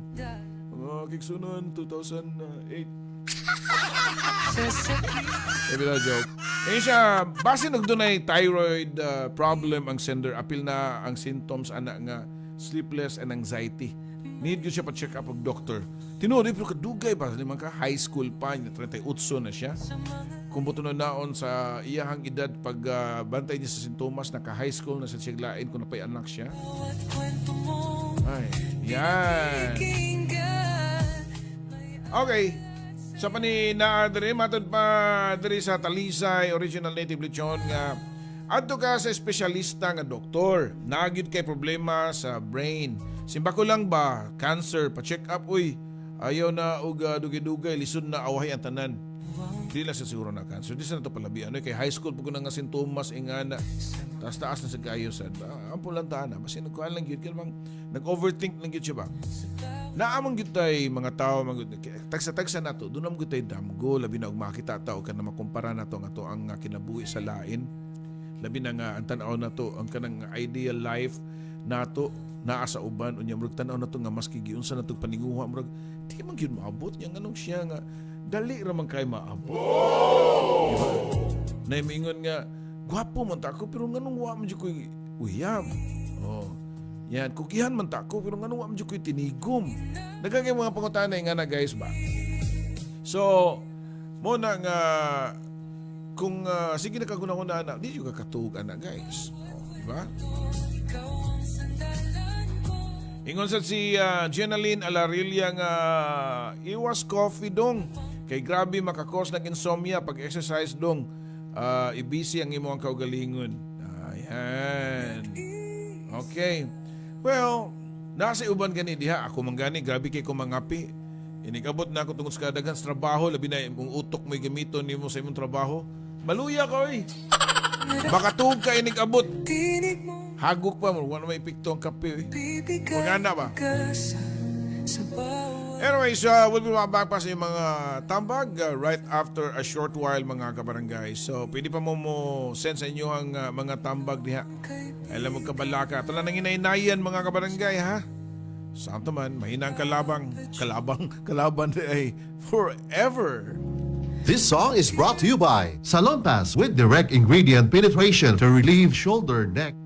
S1: Kiksunon, 2008. Maybe na joke. Eh siya, base nagdunay thyroid problem ang sender, apil na ang symptoms ana nga sleepless and anxiety. Need yun siya pa-check up og doktor. Tinuod pero kadugay ba limang ka high school pa, 38 na siya. Kung buto na naon sa iyahang edad pag bantay niya sa sintomas, naka-high school na sa siglain kung napay anak siya. Ay, yan. Okay. Sa panina diri matod pa diri sa Talisay Original Native Lechon nga adto ka sa espesyalista nga doktor. Nagyud kay problema sa brain. Simba ko lang ba cancer pa-check up uy. Ayaw na og dugay-dugay lisod na awahay ang tanan. Di lang sa siguro na cancer. Di sa nato palabi. Ano kay high school pag nga sintomas ingana. Taas na sa kayo sad. Ampun lang taana. Basta nagkuhan lang gyud kay bang nag-overthink lang gyud siya ba. Naamang gyud tay mga tao tagsa-tagsa nato. Dunam gyud tay damgo labi na og makita tao kan na makumpara nato nga to ang kinabuhi sa lain. Labi na nga ang tan-aw nato ang kanang ideal life nato naa sa uban unya murag tan-aw nato nga maski giunsa nato paninguha murag di man gyud maabot nya nganong siya nga dali ra man kay maabot. Diba? Naimingon nga gwapo man ta ako pero nganong wa man jud koy uyab. Oh. Yan, kukihan man ta ako pero nganong wa man jud koy tinigom. Daghang mga pangutanay nga na guys ba. So mo na nga kung sige na kaguna-una na, di juga katug ana guys. Oh, di ba? Ingon sa si Jenaline Alarilla nga iwas coffee dong. Kay grabe makakos ng insomnia pag exercise dong. Ibisi ang imo ang kaugalingon. Ayan. Okay. Well, nasa uban gani diha. Ako man gani, grabe kay ko mangapi. Inikabot na ako tungod sa kadagan sa trabaho. Labi na yung utok may gamiton nimo sa imong trabaho. Maluya ka oy. Baka tuog ka inikabot. Hagok pa mo. Wala may epekto ang kape. Magana ba? Anyways, we'll be back pa sa yung mga tambag right after a short while mga kabarangay. So, pwede pa mo send sa inyo ang mga tambag diha. Alam mo kabalaka. Tala nang inaynayan mga kabarangay ha. Saan man, mahinang kalaban ay forever.
S3: This song is brought to you by Salon Pass with direct ingredient penetration to relieve shoulder, neck,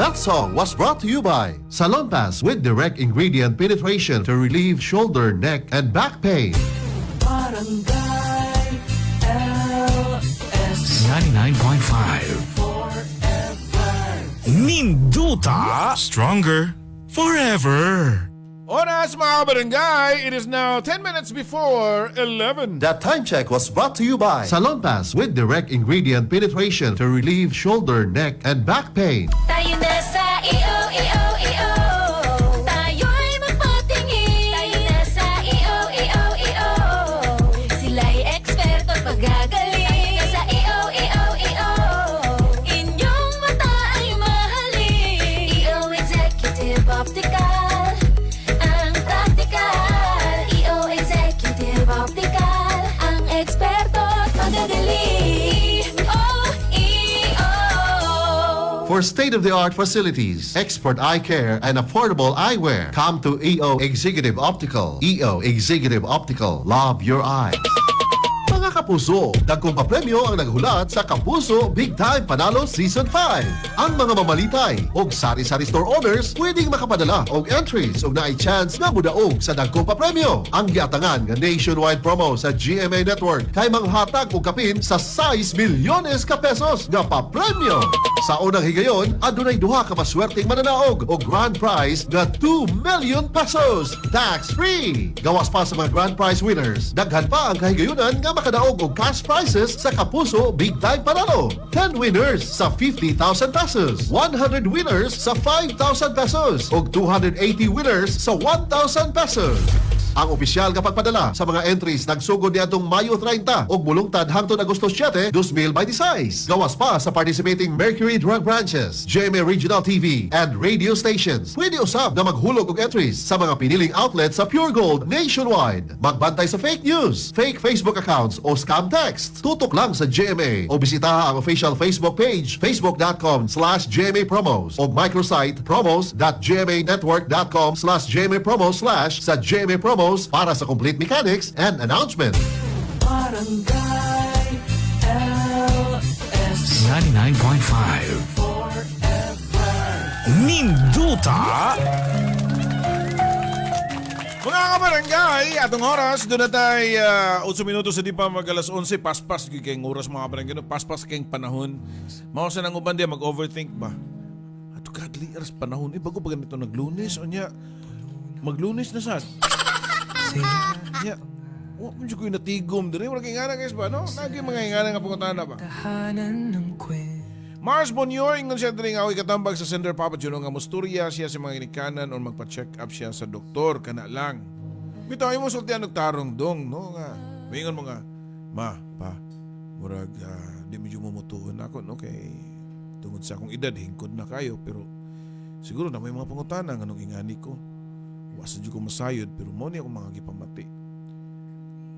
S3: That song was brought to you by Salonpas with direct ingredient penetration to relieve shoulder, neck, and back pain.
S2: Barangay LS
S7: 99.5 Ninduta Stronger Forever.
S1: Oras mga barangay, it is now 10 minutes before 11.
S3: That time check was brought to you by Salonpas with direct ingredient penetration to relieve shoulder, neck, and back pain.
S11: Tayo na sa EO. Tayo'y magpatingin. Tayo na sa EO. Sila'y eksperto pagagaling. Sa EO. Inyong mata ay mahalin. EO Executive Optical. Ang practical. EO Executive Optical. Ang eksperto at magagaling.
S3: For state-of-the-art facilities, expert eye care, and affordable eyewear, come to EO Executive Optical. EO Executive Optical. Love your eyes. Mga kapuso, dagkong papremyo ang naghulat sa Kapuso Big Time Panalo Season 5. Ang mga mamalitay o sari-sari store owners pwedeng makapadala og entries og naay chance nga mudaog sa dagkong papremyo. Ang giatangan nga nationwide promo sa GMA Network kay manghatag og kapin sa 6 milyones ka pesos nga papremyo. Sa unang higayon, adunay duha ka maswerteng mananaog o grand prize nga 2 million pesos. Tax-free! Gawas pa sa mga grand prize winners. Daghan pa ang kahigayunan nga makadaog og cash prizes sa Kapuso Big Time Panalo. 10 winners sa 50,000 pesos. 100 winners sa 5,000 pesos. O 280 winners sa 1,000 pesos. Ang opisyal nga pagpadala sa mga entries nagsugod niadtong Mayo 30 ug bulungtad hangtod Agosto 7, 2026. Gawas pa sa participating Mercury Drug Branches, GMA Regional TV, and radio stations. Pwede usab na maghulog og entries sa mga piniling outlets sa Pure Gold nationwide. Magbantay sa fake news, fake Facebook accounts o scam text. Tutok lang sa GMA o bisita ang official Facebook page facebook.com/GMA Promos o microsite promos.gmanetwork.com/GMA Promos/ sa GMA Promos para sa complete mechanics and announcement.
S2: Barangay LS
S7: 99.5 Ninduta.
S1: Mga kabarangay, atong oras, doon na tayo 8 minutos sa di pa mag alas 11, paspas kayong oras mga kabarangay, paspas kayong panahon. Mausa ng uban diya, mag-overthink ba? Ato kadli, aras panahon, bago pa ganito naglunes, o niya, maglunes na sad. Niya, medyo ko yung natigom din, wala kayong nga guys ba, no? Lagi mga nga nga punguntahan na ba?
S2: Tahanan ng kwento.
S1: Mars Bonyor, ingon siya din nga ikatambag sa Sender Papa Juno nga musturya siya sa mga inikanan o magpa-check up siya sa doktor, kana lang. Bitaw mo sultihan nagtarong dong, no? Nga, ingon mo nga, ma, pa, murag, di medyo mumutuon ako, no? Kay, tungod sa akong edad, hingkod na kayo, pero siguro na may mga pangutana nga nung ingani ko. Wasa dyan ko masayod, pero mo niya akong mga gipamati.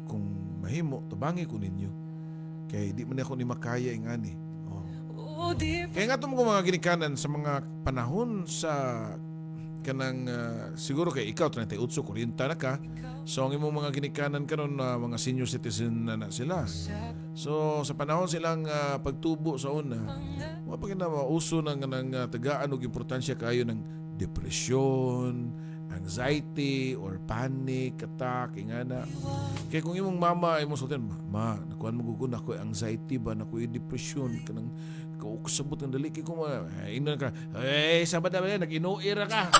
S1: Kung mahimo, tabangi ko ninyo. Kay di man ako ni makaya ingani. Kaya nga itong mga ginikanan sa mga panahon sa kanang siguro kay ikaw 38, 40 na ka. So ang imong mga ginikanan karon mga senior citizen na sila. So sa panahon silang pagtubo sa una, mga pag uso ng tagaan og importansya kayo ng depresyon, anxiety or panic attack ingana. Kaya kung imong mama ay mo sultan, ma, nakuan mo gugun ako anxiety ba, naku depression kanang kausabot ng daliki ko ina ka, sabad na ba yan, nag-inuira ka.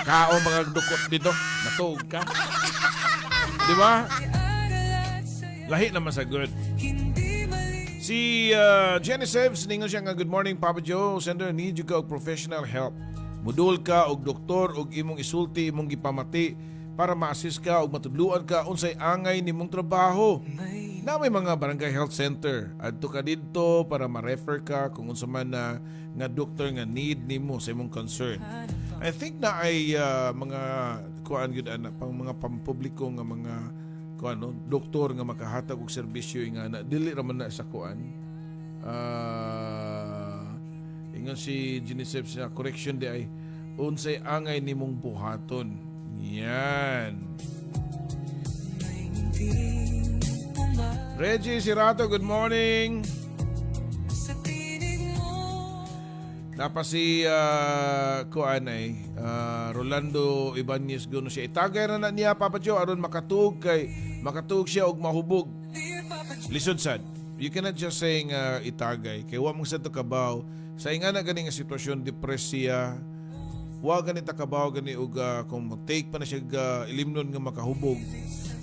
S1: Kao mga dukot dito, natug ka. Di ba? Lahi naman sa good. Si Jenny Sevs, ningon siya nga, good morning Papa Joe, sender, need you ka og professional help. Mudul ka og doktor og imong isulti, imong gipamati para ma-assist ka og matudluan ka unsay angay nimong trabaho. Na may mga barangay health center. Adto ka didto para ma-refer ka kung unsa man na nga doktor nga need nimo sa imong concern. I think na ay mga kuan gyud ana pang mga pampubliko nga mga kuan no, doktor nga makahatag og serbisyo nga na dili ra man na sa kuan. Ingon si Genesep sa correction di ay unsay angay nimong buhaton. Yan. Reggie Sirato, good morning. Napa si Rolando Ibanez guno siya. Itagay na niya Papa Joe aron makatug siya og mahubog. Lisod sad. You cannot just saying itagay kay wa mong sad to kabaw sa ingana gani nga sitwasyon depresya. Wa gani ta kabaw gani og kung take pa na siya ilimnon nga makahubog.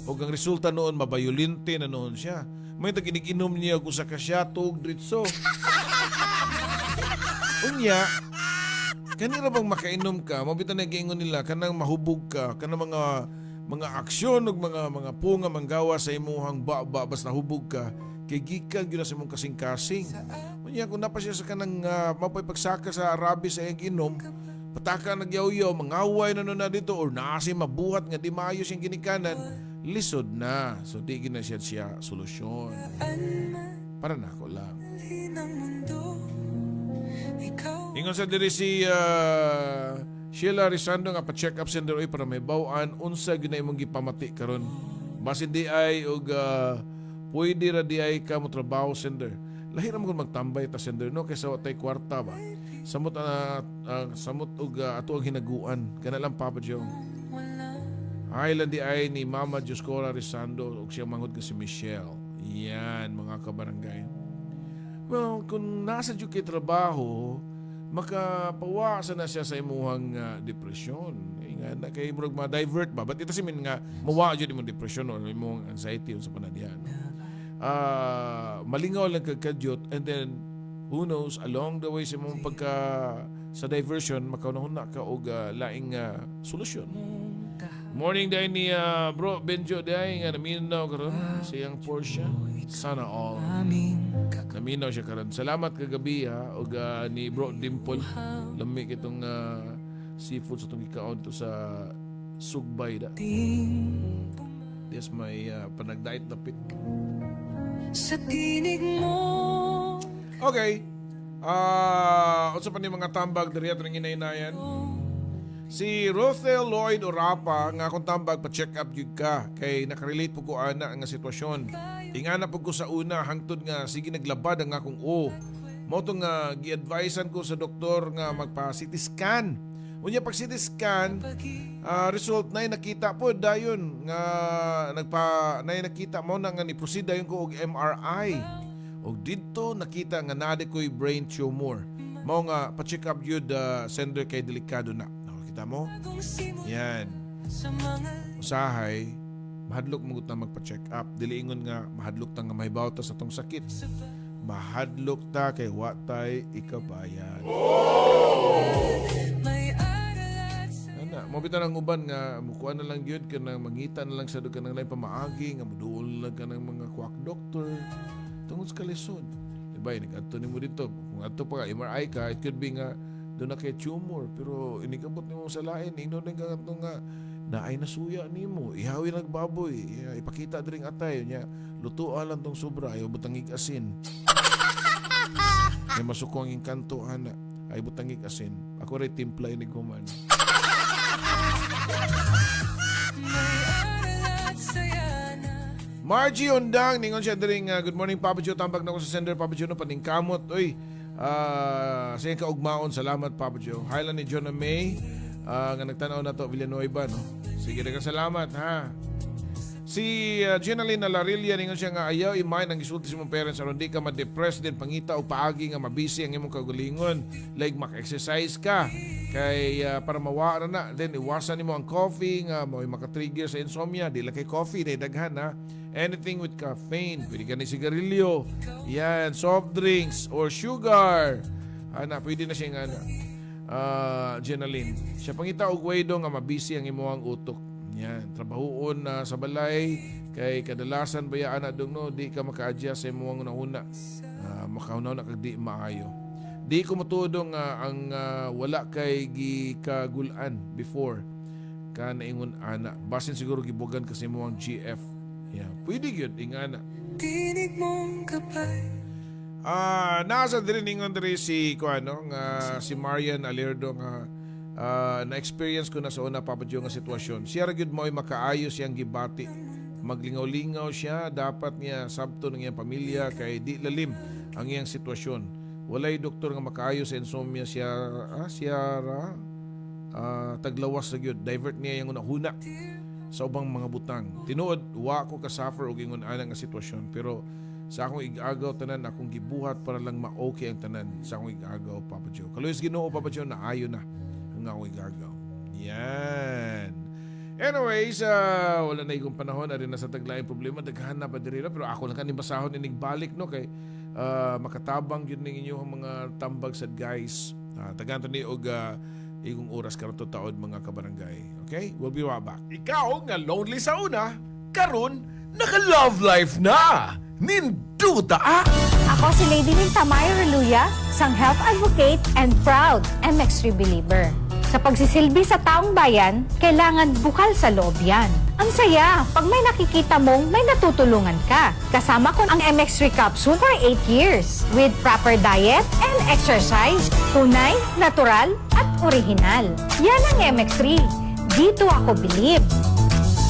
S1: Og ang resulta noon mabayolente na noon siya. May taginig-inom niya og usa ka siya tug dritso. Unya, kanira bang makainom ka, mabitan na giingon nila, kanang mahubog ka, kanang mga aksyon o mga punga manggawa sa imuhang bas nahubog ka, kay gikan gyud sa imong kasing-kasing. Unya, kung napa siya sa kanang mapay pagsaka sa Arabi sa iyang inom, pataka nagyaw-yaw, mangaway na dito, or naasi mabuhat nga di maayo siyang ginikanan, lisod na. So di gina siya solusyon. Para na ako lang. Ingon sa diri si Sheila Rizando nga pa-check up sender oy para may bawaan unsa gyud na imong gipamati karon. Basin di ay og pwede ra di ay ka mo trabaho sender. Lahi ra mo magtambay ta sender no kaysa watay kwarta ba. Samot og ato ang hinaguan kana lang Papa Joe. Highland di ay ni Mama Joscora Rizando og siya manghod ka si Michelle. Yan mga kabarangay. Well, kung nasa dyo kay trabaho, makapawasan na siya sa imuhang depresyon. Nga na kay murag ma-divert ba? Ba't ito simin nga mawa dyan imong depresyon o imong anxiety o sa panadian. Malingaw lang kagkadyot and then who knows, along the way sa imong sa diversion, makaunahuna ka og laing solusyon. Morning dahil ni Bro Benjo dahil nga naminaw karon siyang Porsche. Sana all. Naminaw siya karon. Salamat kagabi og ni Bro Dimple. Lamig itong seafood sa itong ikaon to sa Sugbay da. Yes, may panagdait na pit.
S2: Sa tinig mo.
S1: Okay. Unsa pa ni mga tambag diri atong inaynayan? Si Rothel Lloyd Orapa nga akong tambag pa-check up yun ka kay nakarelate po ko ana nga sitwasyon. Ingana po ko sa una hangtod nga sige naglabad ang akong mo to nga gi-advisean ko sa doktor nga magpa-CT scan. Unya pag CT scan result na nakita po dayon nga nakita mo na nga ni proceed dayon ko og MRI. Og didto nakita nga naa ko'y brain tumor. Mao nga pa-check up yun sender kay delikado na. Kita mo? Yan. Usahay, mahadlok mo na magpa-check up. Diliingon nga, mahadlok ta nga mahibaw ta sa tong sakit. Mahadlok ta kay watay ikabayan. Ana, mabitan ang uban nga, mukuha na lang yun, ka na mangita na lang sa doon ka ng pamaagi, nga muduol lang ka ng mga kwak doktor. Tungod sa kalisod. Diba, nag-ato ni mo dito. Kung ato pa ka, MRI ka, it could be nga, doon na kay tumor pero inikabot nimo sa lain ino din ka nga naay nasuya nimo ihawi nagbaboy ipakita diring atay nya lutuan lang tong sobra ayo butangig asin may masukong ang kanto ana ay butangig asin ako ray timplay ni guman. Margie Ondang ningon siya diring good morning Papa Joe tambag na ko sa sender Papa Joe no paningkamot oy. Sa iyong kaugmaon, salamat Papa Joe. Highland ni John May nga nagtanaw na to Villanueva no. Sige dagang salamat ha. Si Jenaline Alarilla ningon siya nga ayaw imay nang isulti sa mong parents aron di ka ma-depress din pangita o paagi nga mabisi ang imong kagalingon. Like maka-exercise ka kay para mawara na then iwasan nimo ang coffee nga mo maka-trigger sa insomnia dili kay coffee na daghan ha. Anything with caffeine, pwede ka ni sigarilyo, yan, soft drinks, or sugar. Ana, pwede na siya nga Jenaline. Siya pangita og way do nga mabisi ang imuhang utok. Yan, trabahoon na sa balay, kay kadalasan bayaan na dong no, di ka maka-adjust sa imuhang una-una. Makaunaw na kag di maayo. Di ko matudo nga ang wala kay gikagulan before ka naingon ana. Basin siguro gibugan kasi imuhang GF. Yeah, pwede yun, ingana.
S2: Tinig mong kapay.
S1: Nasa din ningon diri si si Marian Alerdo nga na-experience ko na sa una Papa Joe nga sitwasyon. Siya ra gyud mo'y makaayo siyang gibati. Maglingaw-lingaw siya, dapat niya sabto ng iyang pamilya kay di lalim ang iyang sitwasyon. walay doktor nga makaayo sa insomnia siya taglawas sa gyud. Divert niya yung una sa ubang mga butang. Tinuod wa ko ka-suffer og ingon ana nga sitwasyon, pero sa akong igagaw tanan akong gibuhat para lang ma-okay ang tanan sa akong igagaw, Papa Joe. Kaluyos Ginoo, Papa Joe, na ayo na ang akong igagaw. Yan. Anyways, wala na ikong panahon, ari na sa taglaing problema, daghan na pa diri, pero ako lang kaning basahon inig balik no kay makatabang yun ning inyong mga tambag sad guys. Tagan to ni og igong oras karon to taod mga kabarangay. Okay? We'll be right back.
S7: Ikaw nga lonely sa una, karon naka-love life na. Ninduta
S9: Ako si Lady Ninta Maya Reluya, isang health advocate and proud MX3 believer. Sa pagsisilbi sa taong bayan, kailangan bukal sa loob yan. Ang saya, pag may nakikita mong may natutulungan ka. Kasama ko ang MX3 capsule for 8 years with proper diet and exercise. Tunay, natural, at original. Yan ang MX3. Dito ako believe.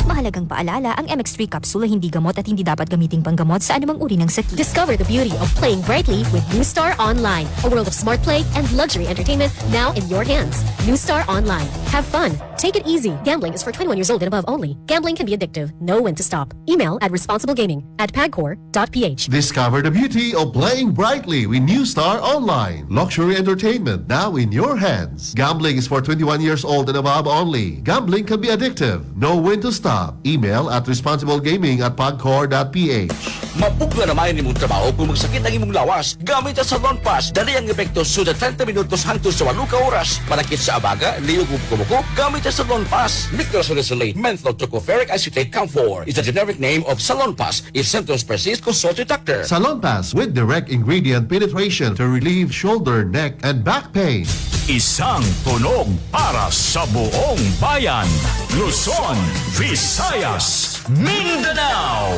S11: Mahalagang paalala, ang MX3 capsule ay hindi gamot at hindi dapat gamiting panggamot sa anumang uri ng sakit. Discover the beauty of playing brightly with New Star Online, a world of smart play and luxury entertainment now in your hands. New Star Online. Have fun. Take it easy. Gambling is for 21 years old and above only. Gambling can be addictive. Know when to stop. Email at responsiblegaming@pagcor.ph.
S3: Discover the beauty of playing brightly with New Star Online. Luxury entertainment now in your hands. Gambling is for 21 years old and above only. Gambling can be addictive. Know when to stop. Email at responsiblegaming@pagcor.ph.
S12: Mapugla naman ni mong trabaho kung magsakit ang imong lawas. Gamit ang Salon Pass. Dali ang epekto suda 30 minutos hangtod sa 8 ka oras. Manakit sa abaga, liyog kumuko, gamit ang Salon Pass. Nitrosulfonate methyl tocopherolic acetate camphor is the generic name of Salon Pass. If symptoms persist, consult your doctor.
S3: Salon Pass with direct ingredient penetration to relieve shoulder, neck, and back pain.
S13: Isang tunog para sa buong bayan. Luzon, Visayas, Mindanao.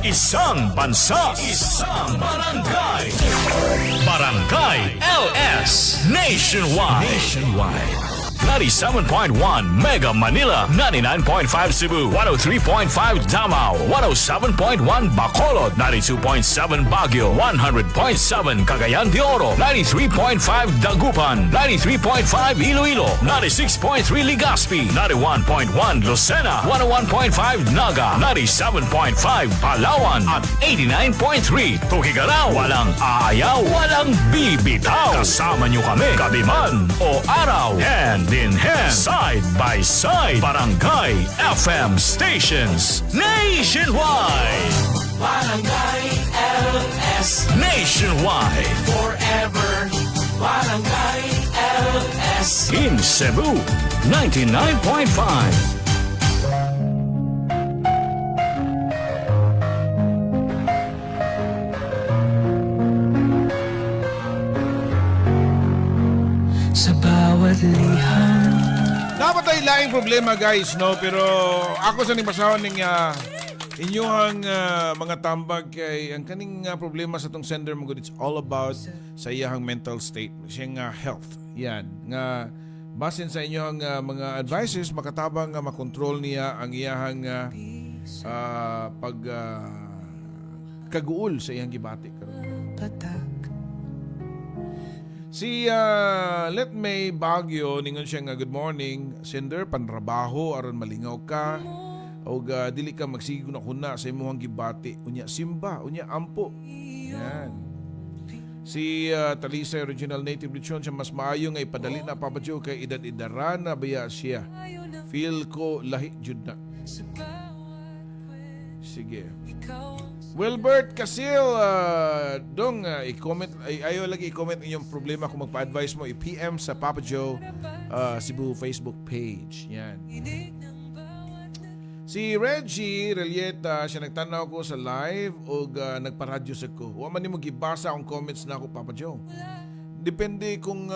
S13: Isang bansa, isang barangay. Barangay LS Nationwide. 97.1 Mega Manila, 99.5 Cebu, 103.5 Davao, 107.1 Bacolod, 92.7 Baguio, 100.7 Cagayan de Oro, 93.5 Dagupan, 93.5 Iloilo, 96.3 Legazpi, 91.1 Lucena, 101.5 Naga, 97.5 Palawan, at 89.3 Tugigarao. Walang aayaw, walang bibitaw. Kasama nyo kami, gabi man o araw. And in hand, side by side, Barangay FM stations nationwide.
S2: Barangay LS
S13: Nationwide.
S2: forever. Barangay LS.
S13: In Cebu, 99.5.
S2: Sa bawat liham.
S1: Napatay laing problema guys, no? Pero ako sa nibasahon ng inyong mga tambag kay ang kaning problema sa tong sender mo, it's all about sa iyang mental state, siyang health. Yan, nga basin sa inyong mga advices, makatabang makontrol niya ang iyang pag kaguol sa iyang gibati. Si Let May Baguio, ningon siya nga, good morning, sender, panrabaho, aron malingaw ka, o dili ka magsigo na kuna sa imuhang gibati. Unya, simba, unya, ampo. Yan. Si Talisa, original native lechon, siya mas maayo nga ipadali na, Papa Joe, kay edad-idaran na baya siya. Feel ko lahi jud na. Sige. Wilbert Casil, dong i-comment, ayaw lagi i-comment inyong problema kung magpa-advise mo, i-PM sa Papa Joe Cebu Facebook page. Yan. Si Reggie Relieta, siya nagtanaw ko sa live o nagparadyo sa ko. Huwag man ni mo gibasa ang comments na ako, Papa Joe. Depende kung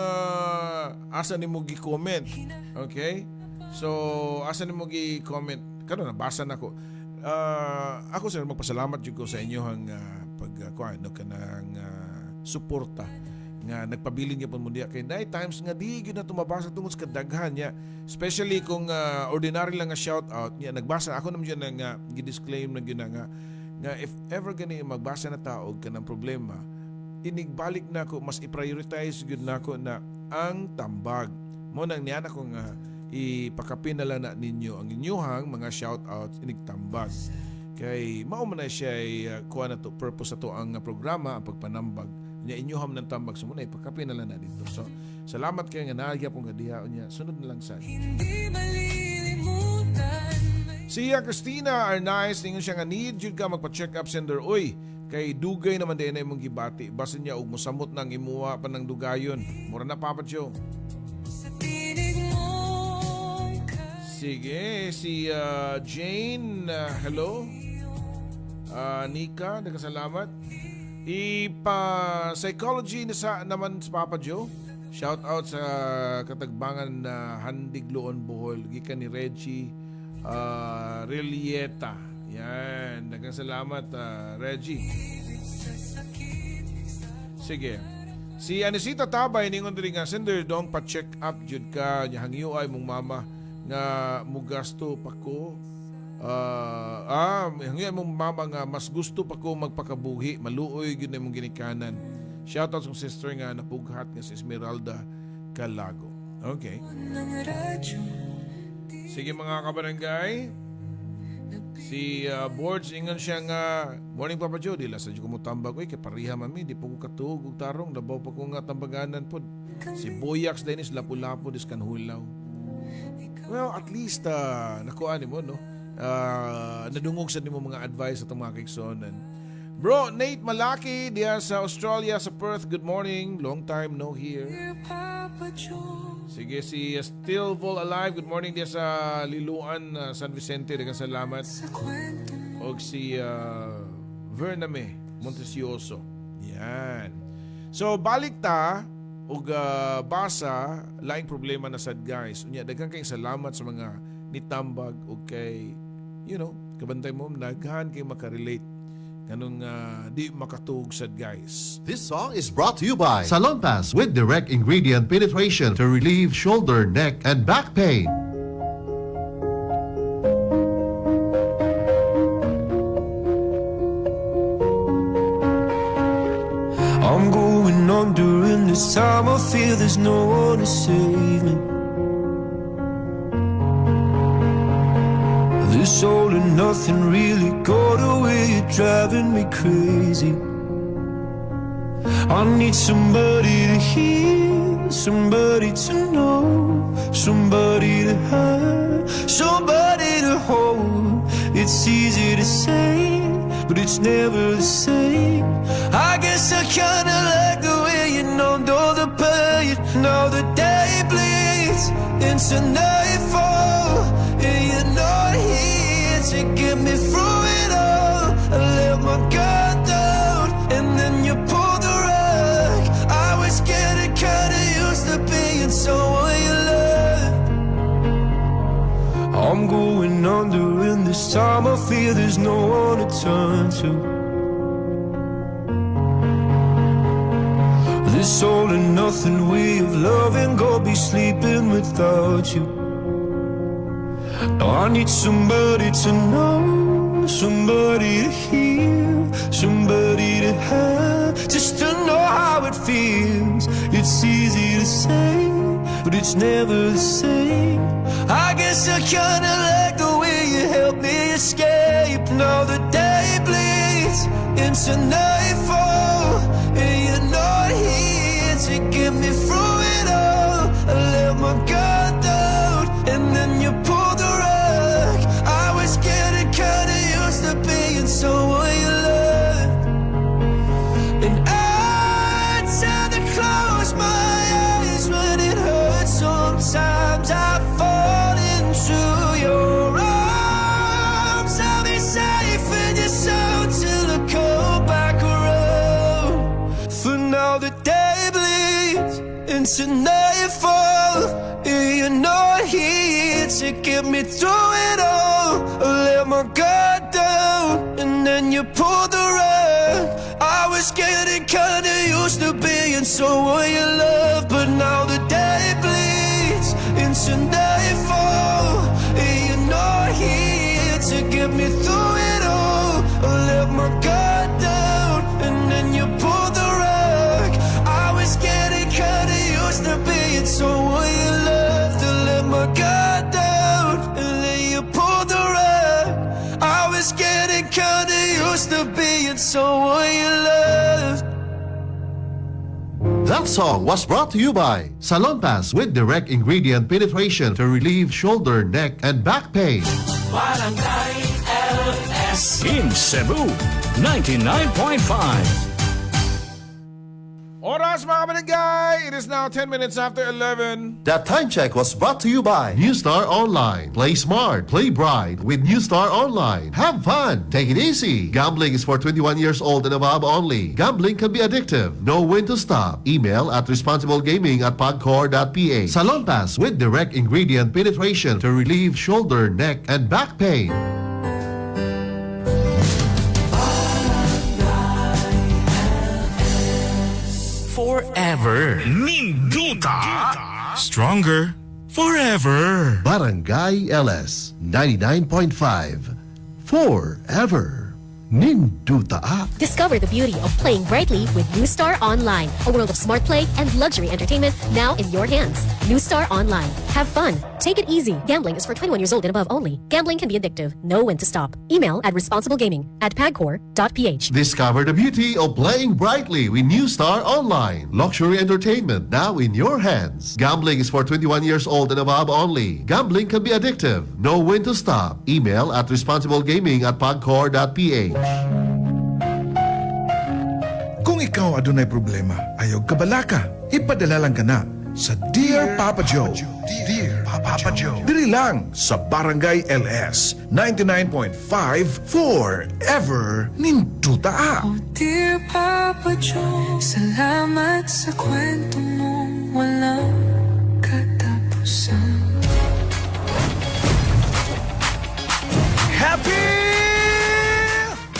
S1: asa ni mo gi-comment. Okay? So, asa ni mo gi-comment. Kano, nabasa na ko. Ako sir, magpasalamat jud ko sa inyong kanang suporta nga nagpabilin niya po mo diya kay night times nga di gyud na tumabasa tungod sa kadaghan niya, especially kung ordinary lang nga shout out niya nagbasa ako naman yun nga gi-disclaim na gyud nga if ever gani magbasa na tao og kanang problema inigbalik na ko, mas i-prioritize yun na ko na ang tambag. Mo nang niyan ako nga ipakapin na lang na ninyo ang inyuhang mga shoutouts inigtambag. Kay mao man na siya kuha na to, purpose na to ang programa, ang pagpanambag. Nya inyuham ng tambag sumuna ipakapin na lang na dito. So, salamat kay nga naagya pong gadihaon niya. Sunod na lang sa Siya Christina Arnaiz, tingin siya nga need yun ka magpa-check up sender. Uy, kay dugay naman din na imong gibati. Basta niya, ug musamot ng imuha pa ng dugayon. Mura na Papa Joe. Sige, si Jane, hello. Nika, nagkasalamat. Ipa-psychology na naman sa Papa Joe. Shout out sa katagbangan na Handigloon Bohol. Gikan ni Reggie Relieta. Yan, nagkasalamat Reggie. Sige. Si Anisita Tabay ningon diri nga sender dong pa-check up jud ka nya hangyo ay mong mama nga mugasto pa ko. Hangyo ay mong mama nga mas gusto pa ko magpakabuhi, maluoy gyud na imong ginikanan. Shoutout sa sister nga napughat nga si Esmeralda Calago. Okay. Sige mga kabarangay. Si Boards ingon siya nga morning Papa Joe, dila sa ko mo tambag kay pariha mami, di po ko katuog og tarong, labaw pa ko nga tambaganan pod. Si Boyax Dennis lapu-lapu dis kan hulaw. Well, at least nakuha mo no. Nadungog sa nimo mga advice atong mga kaiksonan. Bro, Nate Malaki diya sa Australia, sa Perth. Good morning. Long time no here. Sige, si Still Vol Alive. Good morning diya sa Liluan, San Vicente. Daghang salamat. O si Vername Montesioso. Yan. So, balik ta og basa laing problema na sad guys. Unya daghang kay salamat sa mga nitambag og kay kabantay mo naghan kay makarelate kanong di makatug sad guys.
S3: This song is brought to you by Salon Pass with direct ingredient penetration to relieve shoulder, neck, and back pain.
S2: I'm going on during this time. I feel there's no one to save me. This all and nothing really got away, you're driving me crazy. I need somebody to hear, somebody to know, somebody to have, somebody to hold. It's easy to say, but it's never the same. I guess I kinda like the way you numbed all the pain. Now the day bleeds into nightfall, and you're not here to get me through it all. I let my guard down, and then you pulled the rug. I was getting kinda used to being someone you loved. I'm going under, and this time I feel there's no one to turn to. This all and nothing way of loving, go be sleeping without you. Now I need somebody to know, somebody to hear, somebody to have, just to know how it feels. It's easy to say, but it's never the same. I guess I kinda like the way you help me escape. Now the day bleeds into nightfall, and you're not here to get me through it all. I let my guard down, and then you pulled the rug. I was getting kinda used to being someone you loved, and I tend to close my eyes when it hurts. Sometimes I fall into your arms. I'll be safe in your soul till I come back around. For now the day bleeds into nightfall, and you're not here to get me through it all. I let my guard down, and then you pulled the rug. I was getting kinda used to being someone you love, but now the day bleeds into nightfall, and you're not here to get me through it all. I let my guard down, and then you pulled the rug. I got down and then you pulled the rug. I was getting kinda used to being someone you loved.
S3: That song was brought to you by Salon Pass with direct ingredient penetration to relieve shoulder, neck, and back pain.
S2: Barangay LS.
S13: In Cebu, 99.5.
S1: Oras mga kabarangay! It is now 10 minutes after 11.
S3: That time check was brought to you by New Star Online. Play smart, play bright with New Star Online. Have fun, take it easy. Gambling is for 21 years old and above only. Gambling can be addictive. Know when to stop. Email at responsiblegaming@pagcor.ph. Salon Pass with direct ingredient penetration to relieve shoulder, neck, and back pain.
S13: Forever. Ninduta. Stronger. Forever.
S3: Barangay LS 99.5. Forever. Ninduta.
S11: Discover the beauty of playing brightly with New Star Online, a world of smart play and luxury entertainment now in your hands. New Star Online. Have fun. Take it easy. Gambling is for 21 years old and above only. Gambling can be addictive. Know when to stop. Email at responsiblegaming@pagcor.ph.
S3: Discover the beauty of playing brightly with New Star Online. Luxury entertainment now in your hands. Gambling is for 21 years old and above only. Gambling can be addictive. Know when to stop. Email at responsiblegaming@pagcor.ph.
S7: Kung ikaw adunay problema, ayaw kabalaka, ipadala lang ka na sa Dear Papa Joe. Dear Papa Joe. Diri lang sa Barangay LS 99.5 Forever Ninduta.
S2: Oh dear Papa Joe, salamat sa kwento mong walang katapusan.
S7: Happy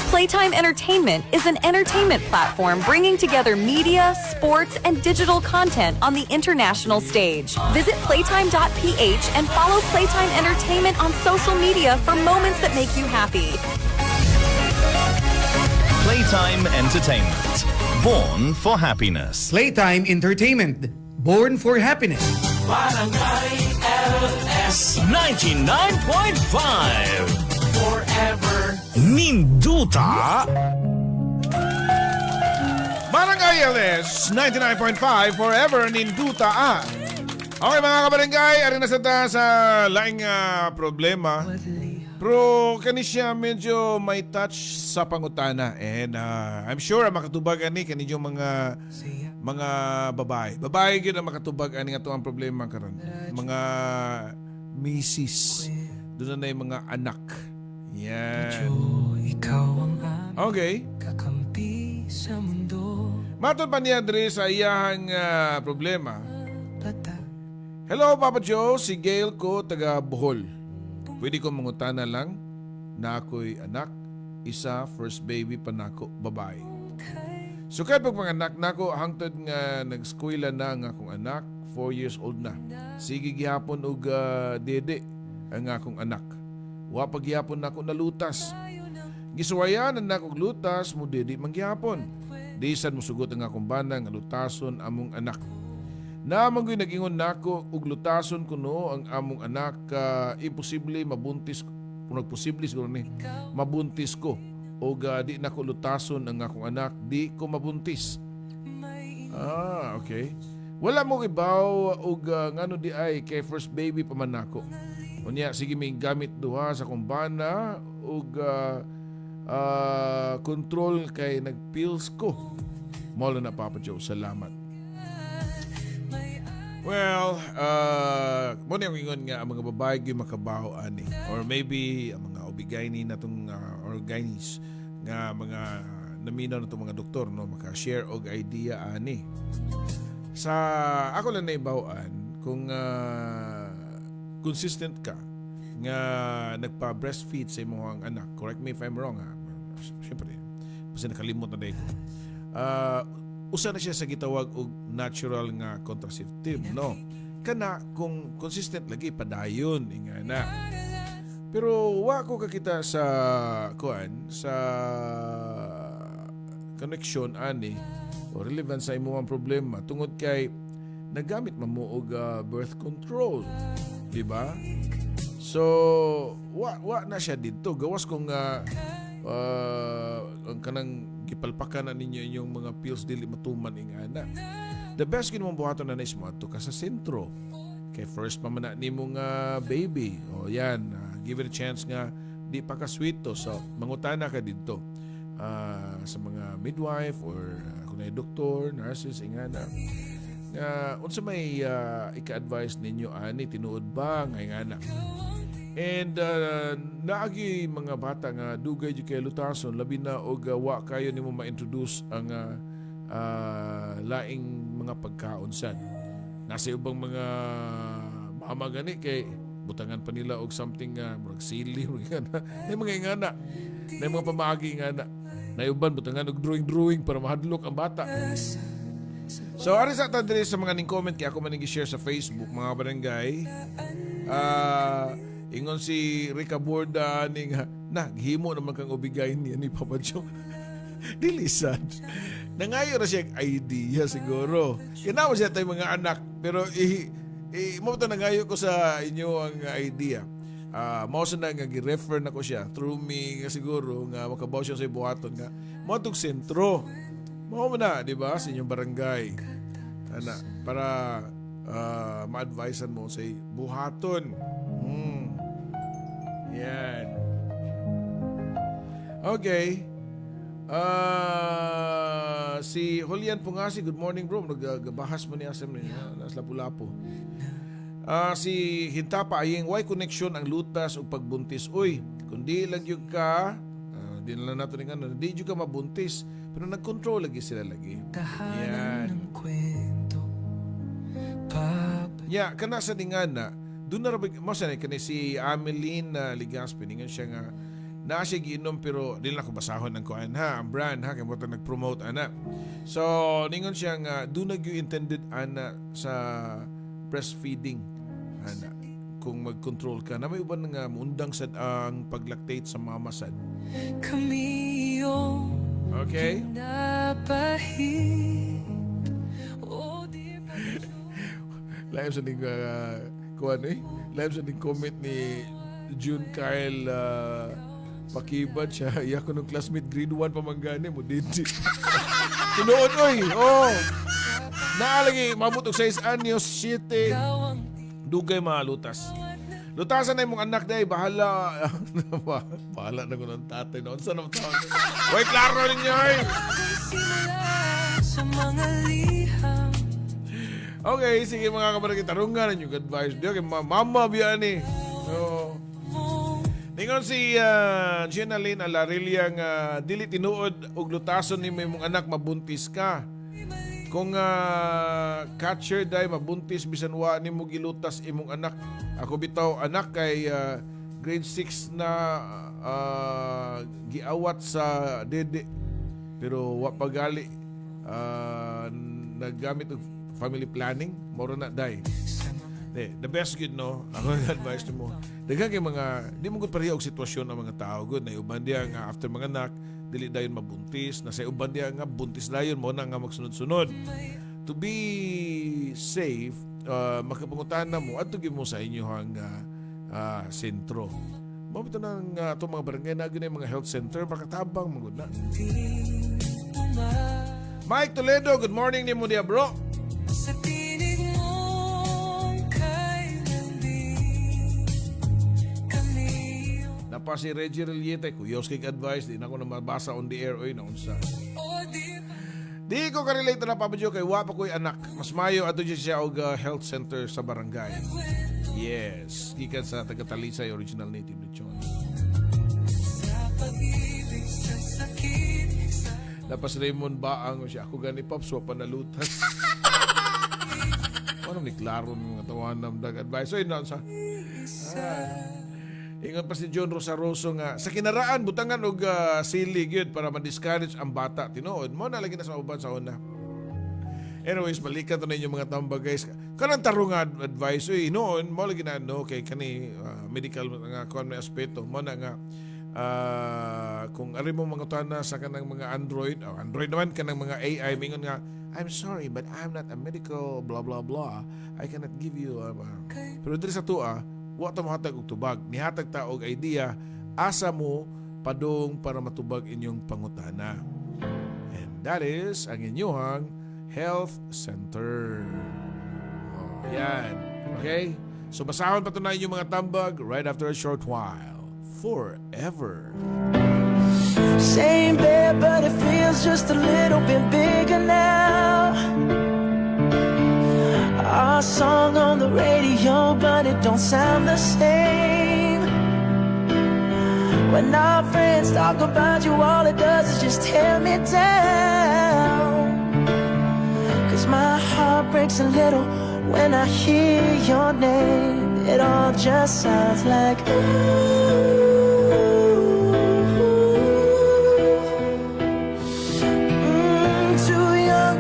S14: Playtime Entertainment is an entertainment platform bringing together media, sports, and digital content on the international stage. Visit playtime.ph and follow Playtime Entertainment on social media for moments that make you happy.
S15: Playtime Entertainment. Born for happiness.
S16: Playtime Entertainment. Born for happiness.
S2: Barangay LS
S13: 99.5.
S2: Forever
S13: Ninduta.
S1: Barangay LS 99.5 Forever Ninduta. Okay mga kabarangay, arin na sa laing problema. Pero kani siya medyo may touch sa pangutana. And I'm sure makatubag ani kani yung mga babae. Babae gyud ang makatubag ani nga tuang problema karon. Mga misis. Doon na yung mga anak. Yan. Okay. Matod pa niya Dre sa iyahang problema. Hello Papa Joe, si Gail ko taga Bohol. Pwede ko mangutana lang na ako'y anak, isa first baby pa nako, babae. So kahit pag mga anak nako hangtod nga nag-eskwela na nga akong anak, 4 years old na. Sige gihapon og dede ang akong anak. Wa pagyapon nako nalutas. Gisuwayan na nako lutas mo dede manggihapon. Disan mo sugot ang akong bana nga lutason among anak. Naman ko'y nagingon nako og lutason kuno ang among anak imposible mabuntis kung nagposible siguro ni mabuntis ko o di nako lutason ang akong anak di ko mabuntis. Okay. Wala mo ibaw og ngano di ay kay first baby pa man nako. Unya sige may gamit duha sa kumbana ug control kay nagpills ko. Molo na Papa Joe, salamat. Well, muna yung ingon nga ang mga babae gyud makabaho ani or maybe ang mga obigayni natong or gynis nga mga naminaw natong mga doktor no maka-share og idea ani. Sa ako lang naibawaan kung consistent ka nga nagpa-breastfeed sa imong anak. Correct me if I'm wrong ha. Siyempre, kasi nakalimot na dahil ko. Usa na siya sa gitawag og natural nga contraceptive, no? Kana kung consistent lagi padayon inga na. Pero wa ko kakita sa sa connection ani o relevant sa imong problema tungod kay nagamit mamuog birth control, di ba? So wa na siya dito gawas kung ang kanang gipalpakan na ninyo inyong mga pills dili matuman ing ana. The best kin mong buhaton na is mo ato ka sa sentro. Kay first pa man na nimo nga baby. O yan, give it a chance nga di pa ka sweet to. So mangutana ka dito sa mga midwife or kung ay doktor, nurses ingana. Unsa may ika-advise ninyo ani tinuod ba nga ingana? And naagi mga bata nga dugay jud kay lutason labi na og wa kayo nimo ma-introduce ang laing mga pagkaon sad. Nasa ubang mga mama gani kay butangan pa nila og something murag sili ingana. May mga ingana. May mga pamaagi ingana. Na uban butangan og drawing para mahadlok ang bata. So ari sa tadiri sa mga ning comment kay ako man gi-share sa Facebook mga barangay. Ingon si Rica Borda ning naghimo naman kang ubigay ni Papa Joe. Dilisad. Nangayo na siya idea siguro. Kinawa siya tayo mga anak pero mo to nangayo ko sa inyo ang idea. Mao sa nga gi-refer na ko siya through me nga siguro nga makabaw siya sa buhaton nga mo tug sentro. Mao na, di ba, sa inyong barangay. Ana, para ma-advisean mo sa buhaton. Yan. Okay. Si Julian Pungasi, good morning bro. Nagbahas mo ni Asem niya. Nasa lapu-lapu. Si Hintapa Ayeng, why connection ang lutas o pagbuntis? Uy, kundi lang yung ka, di na lang natin nga, di yung ka mabuntis. Pero nag-control lagi sila lagi. Yan. Yeah, kana sa ningana, doon na rabig, mo sanay, kani si Ameline Ligaspi, ningan siya nga, na siya giinom pero di lang ako basahon ng kuan ha, ang brand ha, kaya mo ito nag-promote ana. So, ningon siya nga, doon nag intended ana sa breastfeeding ana. Kung mag-control ka, na may uban nga mundang sad ang paglactate sa mama sad. Okay? Live sa ning kuan live sa ning comment ni June Kyle Pakibad siya. Iya ko nung classmate grade 1 pamanggani mo dinti. Tinuod oy. Oh. Naalagi mabot og 6 anyos 7. Dugay mga lutas. Lutasan na imong anak day bahala. Bahala na ko ng tatay noon sa nang taon. Way klaro ninyo oy. Okay, sige mga kabarangay, tarungan yung advice. Diyo kay mama biya ni. Ningon si Jenaline Alarilia nga dili tinuod og lutason ni imong anak mabuntis ka. Kung catcher day mabuntis bisan wa nimo gilutas imong anak. Ako bitaw anak kay grade 6 na giawat sa dede. Pero wa pagali naggamit og family planning, moro na day. The best good no, ako advice mo. Daghang kay mga di mo gud pareha og sitwasyon ang mga tao gud na uban diya nga after mga anak dili dayon mabuntis, na sa uban diya nga buntis dayon mo na nga magsunod-sunod. To be safe, makapangutan na mo adto gyud mo sa inyohang sentro. Mo bitaw nang ato mga barangay na gyud mga health center makatabang magud na. Mike Toledo, good morning nimo dia bro. Sa tinig mong kailan Napa si Reggie Reliete, kuyos kay advice, di na ako na mabasa on the air, oy, naunsa. Di ko ka-relate na Papa Joe, kay wapa ko'y anak. Mas mayo ato dyan siya og health center sa barangay. Yes, gikan sa taga-Talisay, original native lechon. Lapas Raymond Baang siya, ako gani Pops, wapa nalutas. Ano ni klaro ng mga tawanan ng dag-advice. So, yun sa... Ingat pa si John Rosaroso nga, sa kinaraan, butangan og sili yun para ma-discourage ang bata. Tinood mo, nalagi na sa uban sa una. Anyways, balikan to na inyong mga tamba guys. Kanang tarong advice, noon, mo lagi na, no, kay kani medical nga kuan may aspeto, mo na nga, kung ari mo mga tana sa kanang mga Android naman kanang mga AI mingon nga, I'm sorry but I'm not a medical blah blah blah, I cannot give you pero diri sa tua wa ta mohatag og tubag, nihatag ta og idea asa mo padung para matubag inyong pangutana, and that is ang inyong health center. Yan, okay, so basahon pa to na inyong mga tambag right after a short while. Forever.
S2: Same bed, but it feels just a little bit bigger now. Our song on the radio, but it don't sound the same. When our friends talk about you, all it does is just tear me down. 'Cause my heart breaks a little when I hear your name. It all just sounds like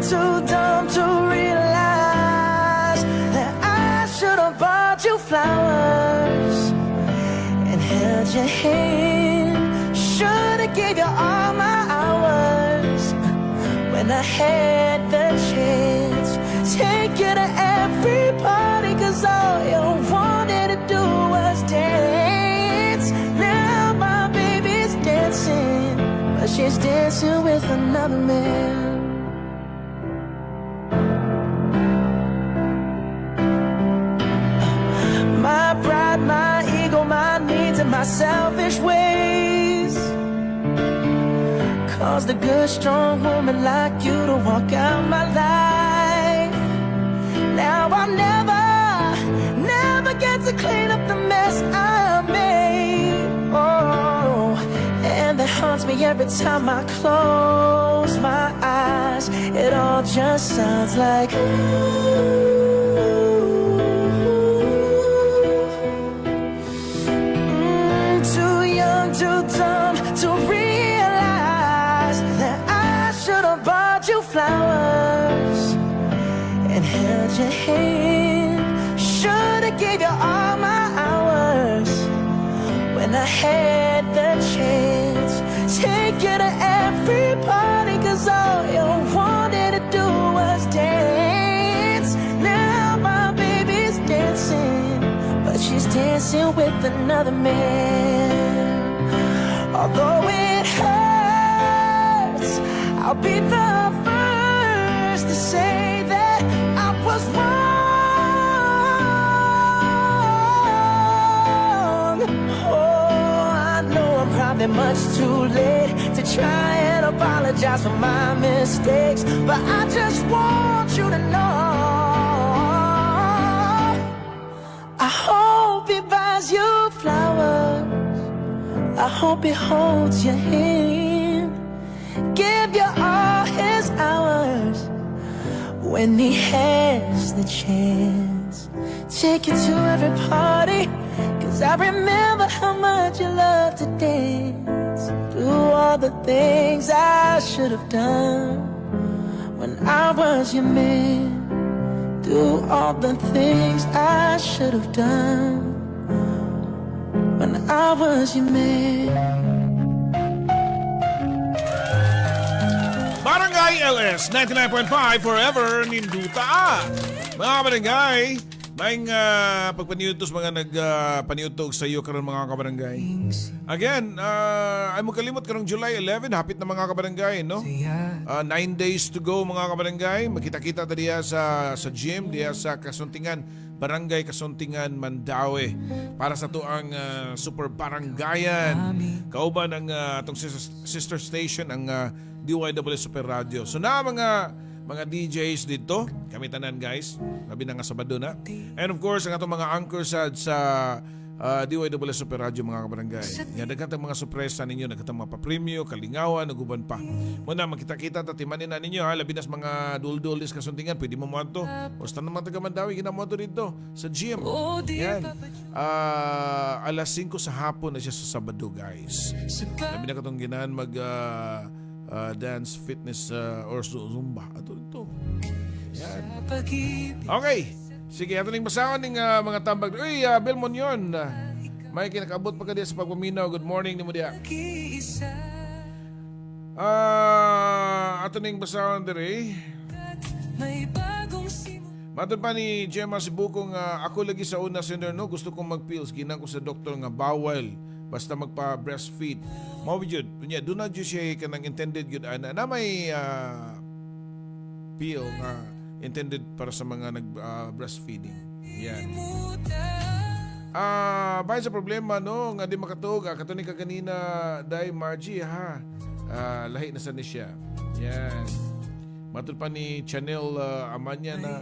S2: too dumb to realize that I should have bought you flowers and held your hand. Should have gave you all my hours when I had the chance. Take you to every party, 'cause all you wanted to do was dance. Now my baby's dancing, but she's dancing with another man. My ego, my needs, and my selfish ways caused a good, strong woman like you to walk out my life. Now I'll never get to clean up the mess I made. Oh, and that haunts me every time I close my eyes. It all just sounds like too dumb to realize that I should have bought you flowers and held your hand. Should have gave you all my hours when I had the chance. Take you to every party, 'cause all you wanted to do was dance. Now my baby's dancing, but she's dancing with another man. Although it hurts, I'll be the first to say that I was wrong. Oh, I know I'm probably much too late to try and apologize for my mistakes, but I just want you to know I hope he buys you flowers, I hope he holds your hand, give you all his hours when he has the chance. Take you to every party, 'cause I remember how much you love to dance. Do all the things I should have done when I was your man. Do all the things I should have done when I was your man.
S1: Barangay LS 99.5 Forever Ninduta. Mga barangay, may pagpaniutos mga nagpaniutog sa iyo karon mga kabarangay. Again, ay mo kalimot karong July 11, hapit na mga kabarangay, no? 9 days to go mga kabarangay. Magkita-kita ta diya sa gym, diya sa Kasuntingan, Barangay Kasuntingan, Mandaue, para sa tuang Super Barangayan. Kauban ang atong sister station, ang DYW Super Radio. So na mga DJs dito, kami tanan guys, labi na nga Sabado na. And of course, ang atong mga anchors sa DYW Super Radio mga kabarangay. Nga daghang mga sorpresa ninyo, daghang mga pa-premyo, kalingawan, naguban pa. Muna makita-kita tatimanin na ninyo ha, labi nas mga dul-dulis Kasuntingan, pwede mo mo ato. O sa naman taga Mandaue, ginamoto dito sa gym. Yan. Alas 5 sa hapon na siya sa Sabado guys. Labi na katong ginahan mag dance, fitness or Zumba. Ato dito. Yan. Okay. Sige, ato ning basahan ng mga tambag. Uy, Belmon yun. May kinakabot pa ka diya sa pagpaminaw. Good morning ni mo diya. Ato ning basahan dire. Matod pa ni Gemma Sibukong ako lagi sa una sender no gusto kong mag-pills ginan ko sa doktor nga bawal basta magpa-breastfeed. Mao jud unya do not just siya kanang intended gyud ana na may pill nga intended para sa mga nag-breastfeeding. Yan. Bahay sa problema no nga di makatug katuni ka ganina dai Margie ha. Lahi na sa ni siya. Yan. Matod pa ni Chanel Amanya na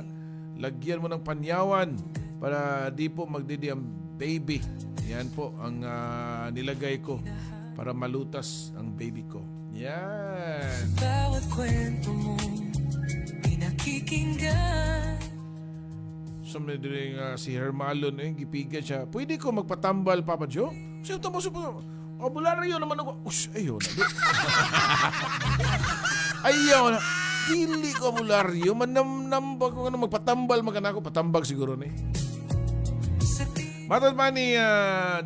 S1: lagyan mo ng panyawan para di po magdidi ang baby. Yan po ang nilagay ko para malutas ang baby ko. Yan.
S2: Bawat kwento mo pinakikinggan.
S1: Sumali din si Hermalon gipigan siya. Pwede ko magpatambal, Papa Joe? Siya tamo sa bularyo naman ako. Ayaw na. Ayaw na. Dili ko bularyo. Manamnambag ko nga magpatambal. Magana ko patambag siguro ni. Matod pa ni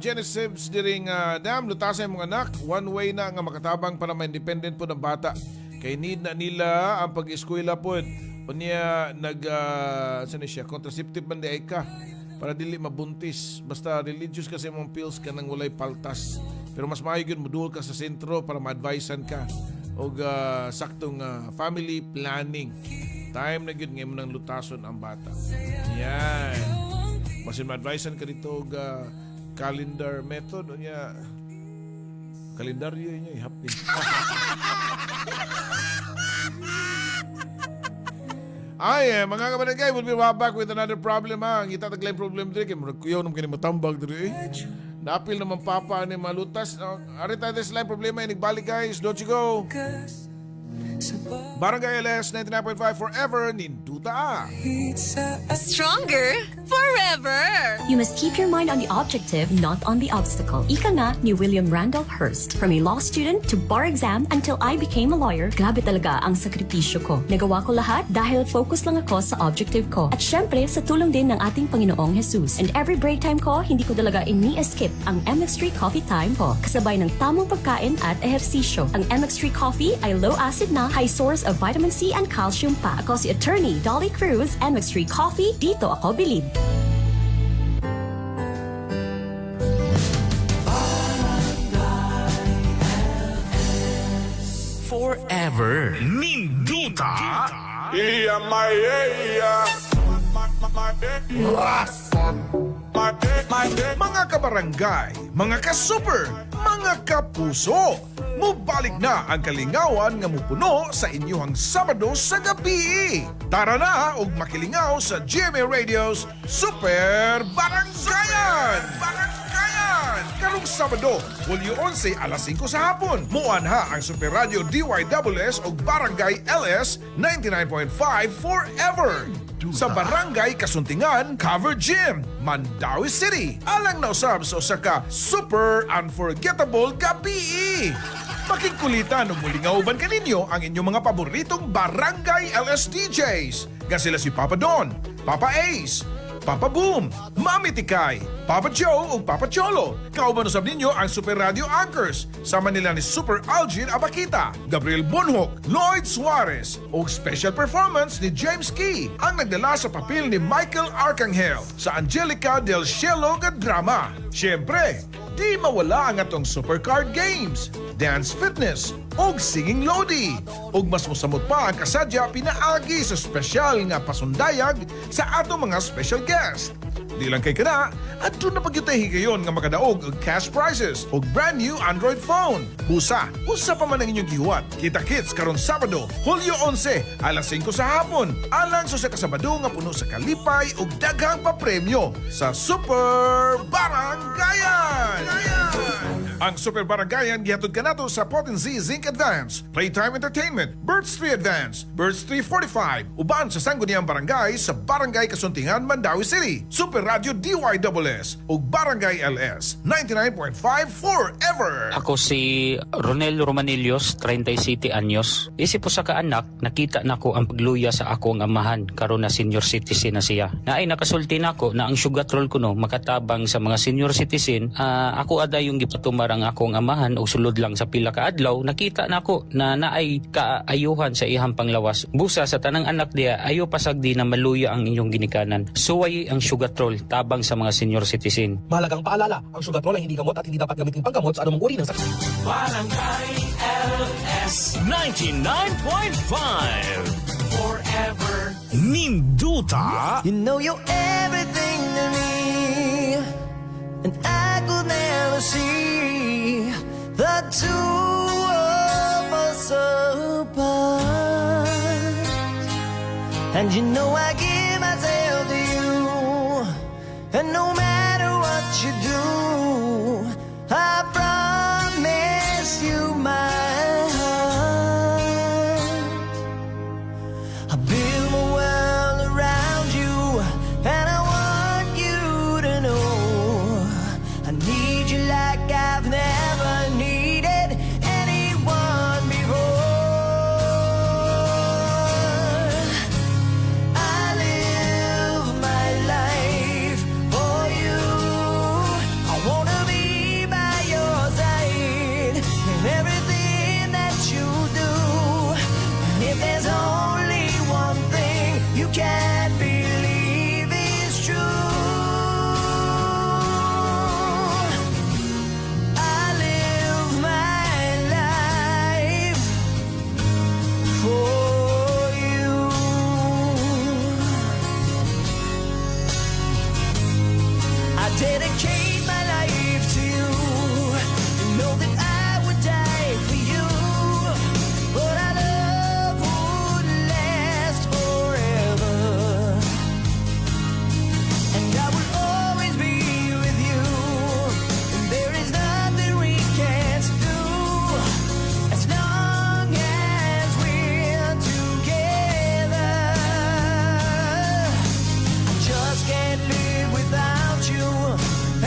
S1: Genesis diring dam, lutasan yung mga anak. One way na nga makatabang para ma-independent po ng bata. Kay need na nila ang pag-eskwela po. O niya saan siya, contraceptive man di ay ka. Para dili mabuntis. Basta religious kasi mong pills ka nang walay paltas. Pero mas maayo yun, muduol ka sa sentro para ma-advisean ka. O saktong family planning. Time na yun ngayon nang lutason ang bata. Yan. Mas ma-advisean ka dito calendar method. O niya, kalendaryo niya, ihapin. Ay, mga kabarangay, we'll be right back with another problem ha. Ang itataglayin problem dito, kaya kuyaw naman kayo matambag dito eh. Napil naman papa ni malutas. Arita this line problema, nagbalik guys, don't you go. Barangay LS 99.5 forever, ninduta.
S4: Stronger forever!
S11: You must keep your mind on the objective, not on the obstacle. Ika nga ni William Randolph Hearst. From a law student to bar exam until I became a lawyer, grabe talaga ang sakripisyo ko. Nagawa ko lahat dahil focus lang ako sa objective ko. At syempre, sa tulong din ng ating Panginoong Jesus. And every break time ko, hindi ko talaga ini-skip ang MX3 coffee time ko. Kasabay ng tamang pagkain at ehersisyo. Ang MX3 coffee ay low acid na, high source of vitamin C and calcium pa. Ako si Attorney Dolly Cruz, MX3 Coffee, dito ako bilib.
S13: Forever. Ninduta.
S7: Mga kabarangay, mga ka-super, mga kapuso, mubalik na ang kalingawan nga mupuno sa inyong Sabado sa gabi. Tara na ug makilingaw sa GMA Radio's Super Baranggayan! Karong Sabado, Hulyo 11 alas 5 sa hapon. Muanha ang Super Radio DYWS o Barangay LS 99.5 forever. Sa Barangay Kasuntingan, Cover Gym, Mandawi City. Alang nausab sa usa ka super unforgettable gabi. Makikulitan o mulingauban kaninyo ang inyong mga paboritong Barangay LS DJs. Nga sila si Papa Don, Papa Ace, Papa Boom, Mami Tikay, Papa Joe o Papa Cholo. Kauban usab ninyo ang Super Radio Anchors. Sama nila ni Super Algin Abakita, Gabriel Bonhoc, Lloyd Suarez o special performance ni James Key ang nagdala sa papel ni Michael Arcangel sa Angelica del Cielo nga drama. Siyempre, di mawala ang atong supercard games, dance fitness, og singing lodi. Og mas mosamot pa ang kasadya pinaagi sa special nga pasundayag sa atong mga special guest. Di lang kay kana, at doon na pagyutahi kayon nga makadaog og cash prizes og brand new Android phone. Busa pa man ang inyong gihuwat. Kita-kits karon Sabado, Hulyo 11, alas 5 sa hapon. Alang sa kasabado nga puno sa kalipay og daghang papremyo sa Super Baranggayan!
S1: Ang Super Barangayan gihatod kanato sa Potency Zinc Advance, Playtime Entertainment, Birds 3 Advance, Birds 345, uban sa Sangguniang Barangay sa Barangay Kasuntingan, Mandawi City, Super Radio DYSS ug Barangay LS 99.5 forever.
S17: Ako si Ronel Romanillos, 37 anyos. Isip po sa kaanak, nakita nako ang pagluya sa akong amahan karon na senior citizen na siya. Naay nakasulti nako na ang sugatrol kuno makatabang sa mga senior citizen. Ako ada yung gipatumar ang akong amahan o sulod lang sa pila ka adlaw, nakita nako na naay kaayuhan sa ihang panglawas. Busa sa tanang anak diya, ayo pasagdi na maluya ang inyong ginikanan. Suway ang sugatrol tabang sa mga senior citizen.
S10: Mahalagang paalala, ang sugatrol ay hindi gamot at hindi dapat gamitin panggamot sa anumang uri ng sakit.
S13: Barangay LS 99.5 Forever Ninduta.
S2: You know you're everything to me, and I could never see the two of us apart. And you know I give myself to you, and no matter what you do, I promise you my heart. I build my world around you, and I want you to know I need you like I've never needed anyone before. I live my life for you. I wanna be by your side in everything that you do. And if there's only one thing you can't believe is true, I live my life for you. I dedicate my life to you. You know that I would die for you, but our love would last forever. And I will always be with you. And there is nothing we can't do as long as we're together. I just can't live without you, and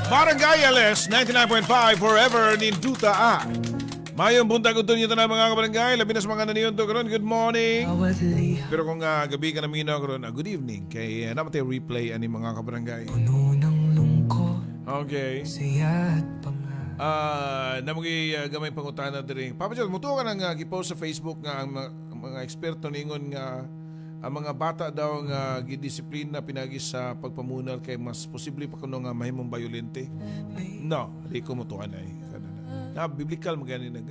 S1: Barangay LS 99.5 Forever Ninduta A. Mayong buntag ito niyo na mga kabarangay. Labi na sa mga naniyon to karon. Good morning. Pero kung gabi ka namin na karon, good evening. Kay namatay replay ani mga kabarangay. Okay. Namugi gamay pangutana diri. Papa John, mutuo ka nang gipost sa Facebook nga ang mga eksperto ningon nga ang mga bata daw nga gidisiplina pinagi sa pagpamunal kay mas posible pa kuno nga mahimong violente. No, di ko mutuan ay. Na biblical magani na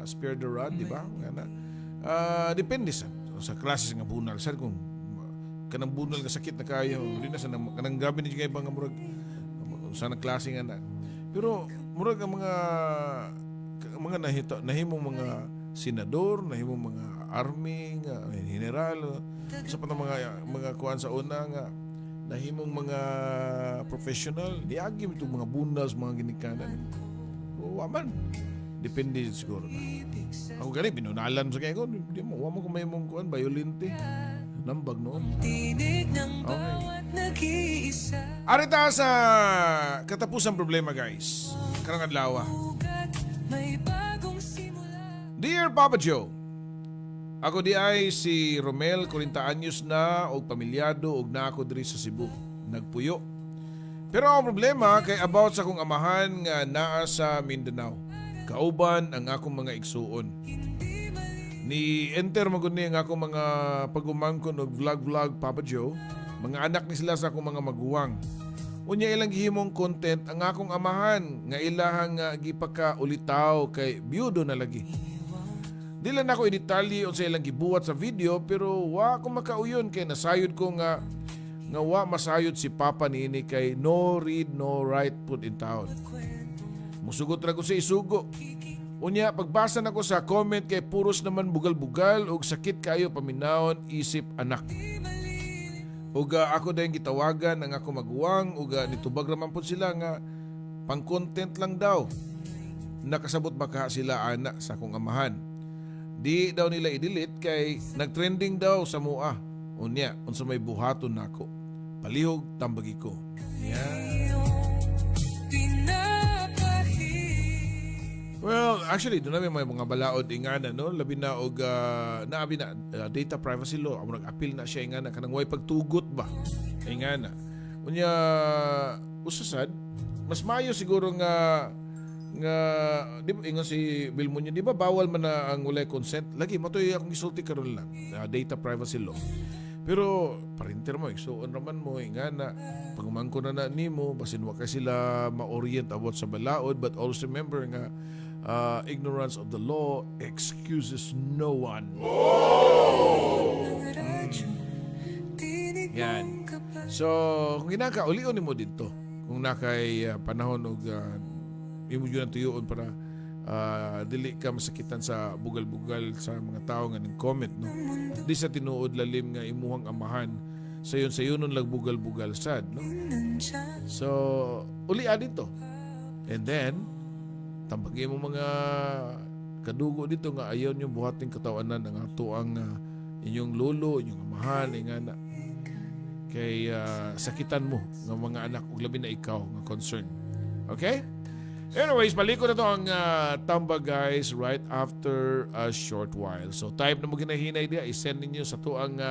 S1: spare the rod, di ba? Ngana. Depende sa klase nga bunal. Sa kung kanang bunal nga sakit na kayo, di na sa kanang gabi ni kay bang murag sa klase nga na. Pero murag ang mga nahimong mga senador, nahimong mga army, nga general, sa pa mga kuan sa una nga nahimong mga professional, diagi mo itong mga bunals, mga ginikanan. Waman. Depende siguro na. Ako gani, binunalan sa kaya ko, di mo, waman kung may mong kuan, violente. Nambag noon. Okay. Arita sa katapusang problema, guys. Karang adlaw. Dear Papa Joe, ako di ay si Romel, 40 anyos na, og pamilyado, og na ako diri sa Cebu. Nagpuyo. Pero ang problema kay about sa kong amahan nga naa sa Mindanao. Kauban ang akong mga igsuon. Ni enter magud ni ang akong mga pagumangkon og vlog Papa Joe. Mga anak ni sila sa akong mga maguwang. Unya ilang gihimong content ang akong amahan nga ilahang gipaka ulitaw kay byudo na lagi. Dili na ako i-detalye o sa ilang gibuhat sa video pero wa ko makauyon kay nasayod ko nga wa masayod si Papa niini kay no read no write put in town. Musugot ra ko sa isugo. Unya pagbasa nako sa comment kay puros naman bugal-bugal og sakit kayo paminawon isip anak. Ug ako dayon gitawagan ang ako maguwang ug nitubag ra man pud sila nga pang content lang daw. Nakasabot ba ka sila ana sa akong amahan? Di daw nila i-delete kay nagtrending daw sa mua. Unya, unsa may buhaton nako. Palihog tambagi ko. Yeah. Well, actually, doon namin may mga balaod ingana, no? Labi na og naabi na data privacy law. Amo nag-appeal na siya ingana kanang way pagtugot ba? Ingana. Unya usasad, mas mayo siguro nga di ba ingon si Bill Muñoz, di ba bawal man na ang walay consent? Lagi matoy akong gisulti karon lang. Data privacy law. Pero parinter mo, igsuon raman mo ingana pagumangko na nimo basin wa kay sila ma-orient about sa balaod, but also remember nga ignorance of the law excuses no one. Yan. So, kung ginaka-ulion mo dito, kung nakay panahon og imo yun ang tuyoon para dili ka masakitan sa bugal-bugal sa mga tao nga nag-comment, no? Di sa tinuod lalim nga imuhang amahan sayon-sayonon lang bugal-bugal sad, no? So, uli dito. And then, tambagin mo mga kadugo dito nga ayaw nyo buhating katawanan ng ato ang inyong lolo, inyong amahan, ingana. Kay sakitan mo ng mga anak ug labi na ikaw nga concern. Okay? Anyways, balik ko na to ang tamba, guys, right after a short while. So, type na mo ginahinay dia, isend ninyo sa to ang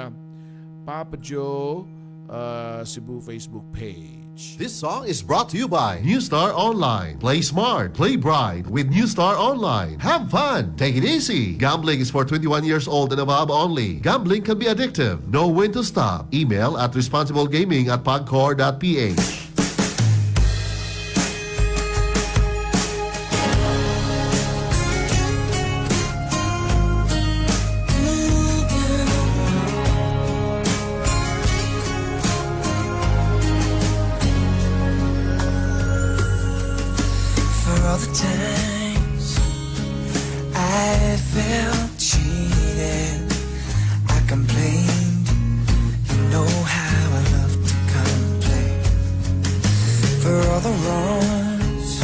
S1: Papa Joe Cebu Facebook page.
S3: This song is brought to you by New Star Online. Play smart, play bright with New Star Online. Have fun, take it easy. Gambling is for 21 years old and above only. Gambling can be addictive. Know when to stop. Email at responsiblegaming@pagcor.ph.
S2: all the times I felt cheated, I complained. You know how I love to complain. For all the wrongs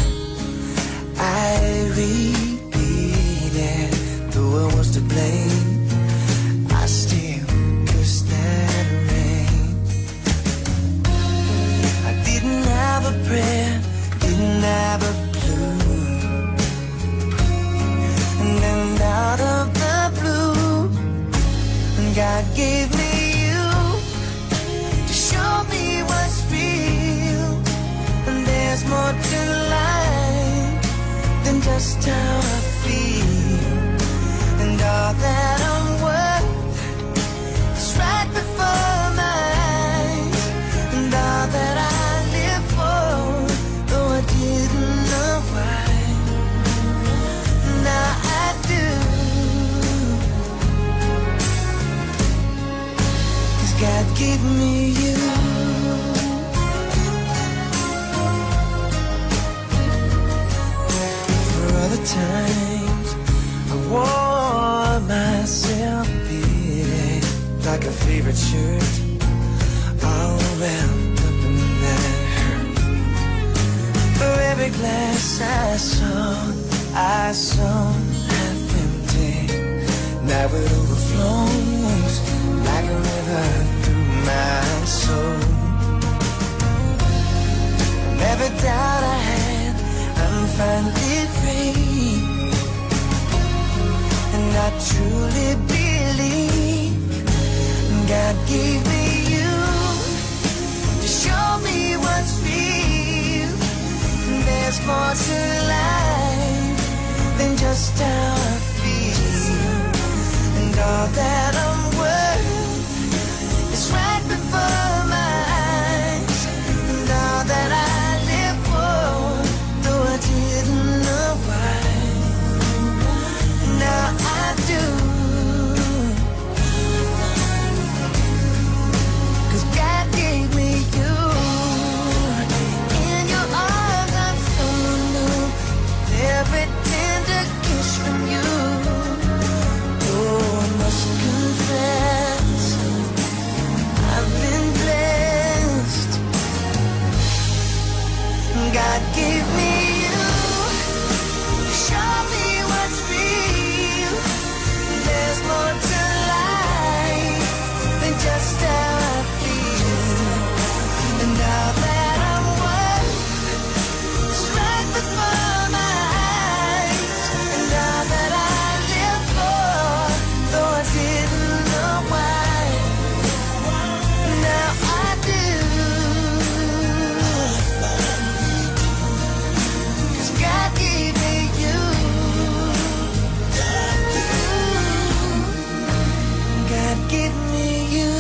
S2: I repeated, though I was to blame, I still cursed that rain. I didn't have a prayer times I wore myself beating like a favorite shirt, all wrapped up in that hurt. For every glass I saw half empty. Now it overflows like a river through my soul. Never doubt I had, I'm finally free. And I truly believe God gave me you to show me what's real. There's more to life than just how I feel. And all that I'm worth is right before my eyes. And all that I live for, though I didn't know why, now I do. 'Cause God gave me you. In your arms I'm so new. Every tender kiss from you. Oh, I must confess, I've been blessed. God gave me you. Show me what's real. There's more to life than just how I feel. And now that I'm worth is right before my eyes. And now that I live for, though I didn't know why, now I do. 'Cause God gave me you. God gave me you.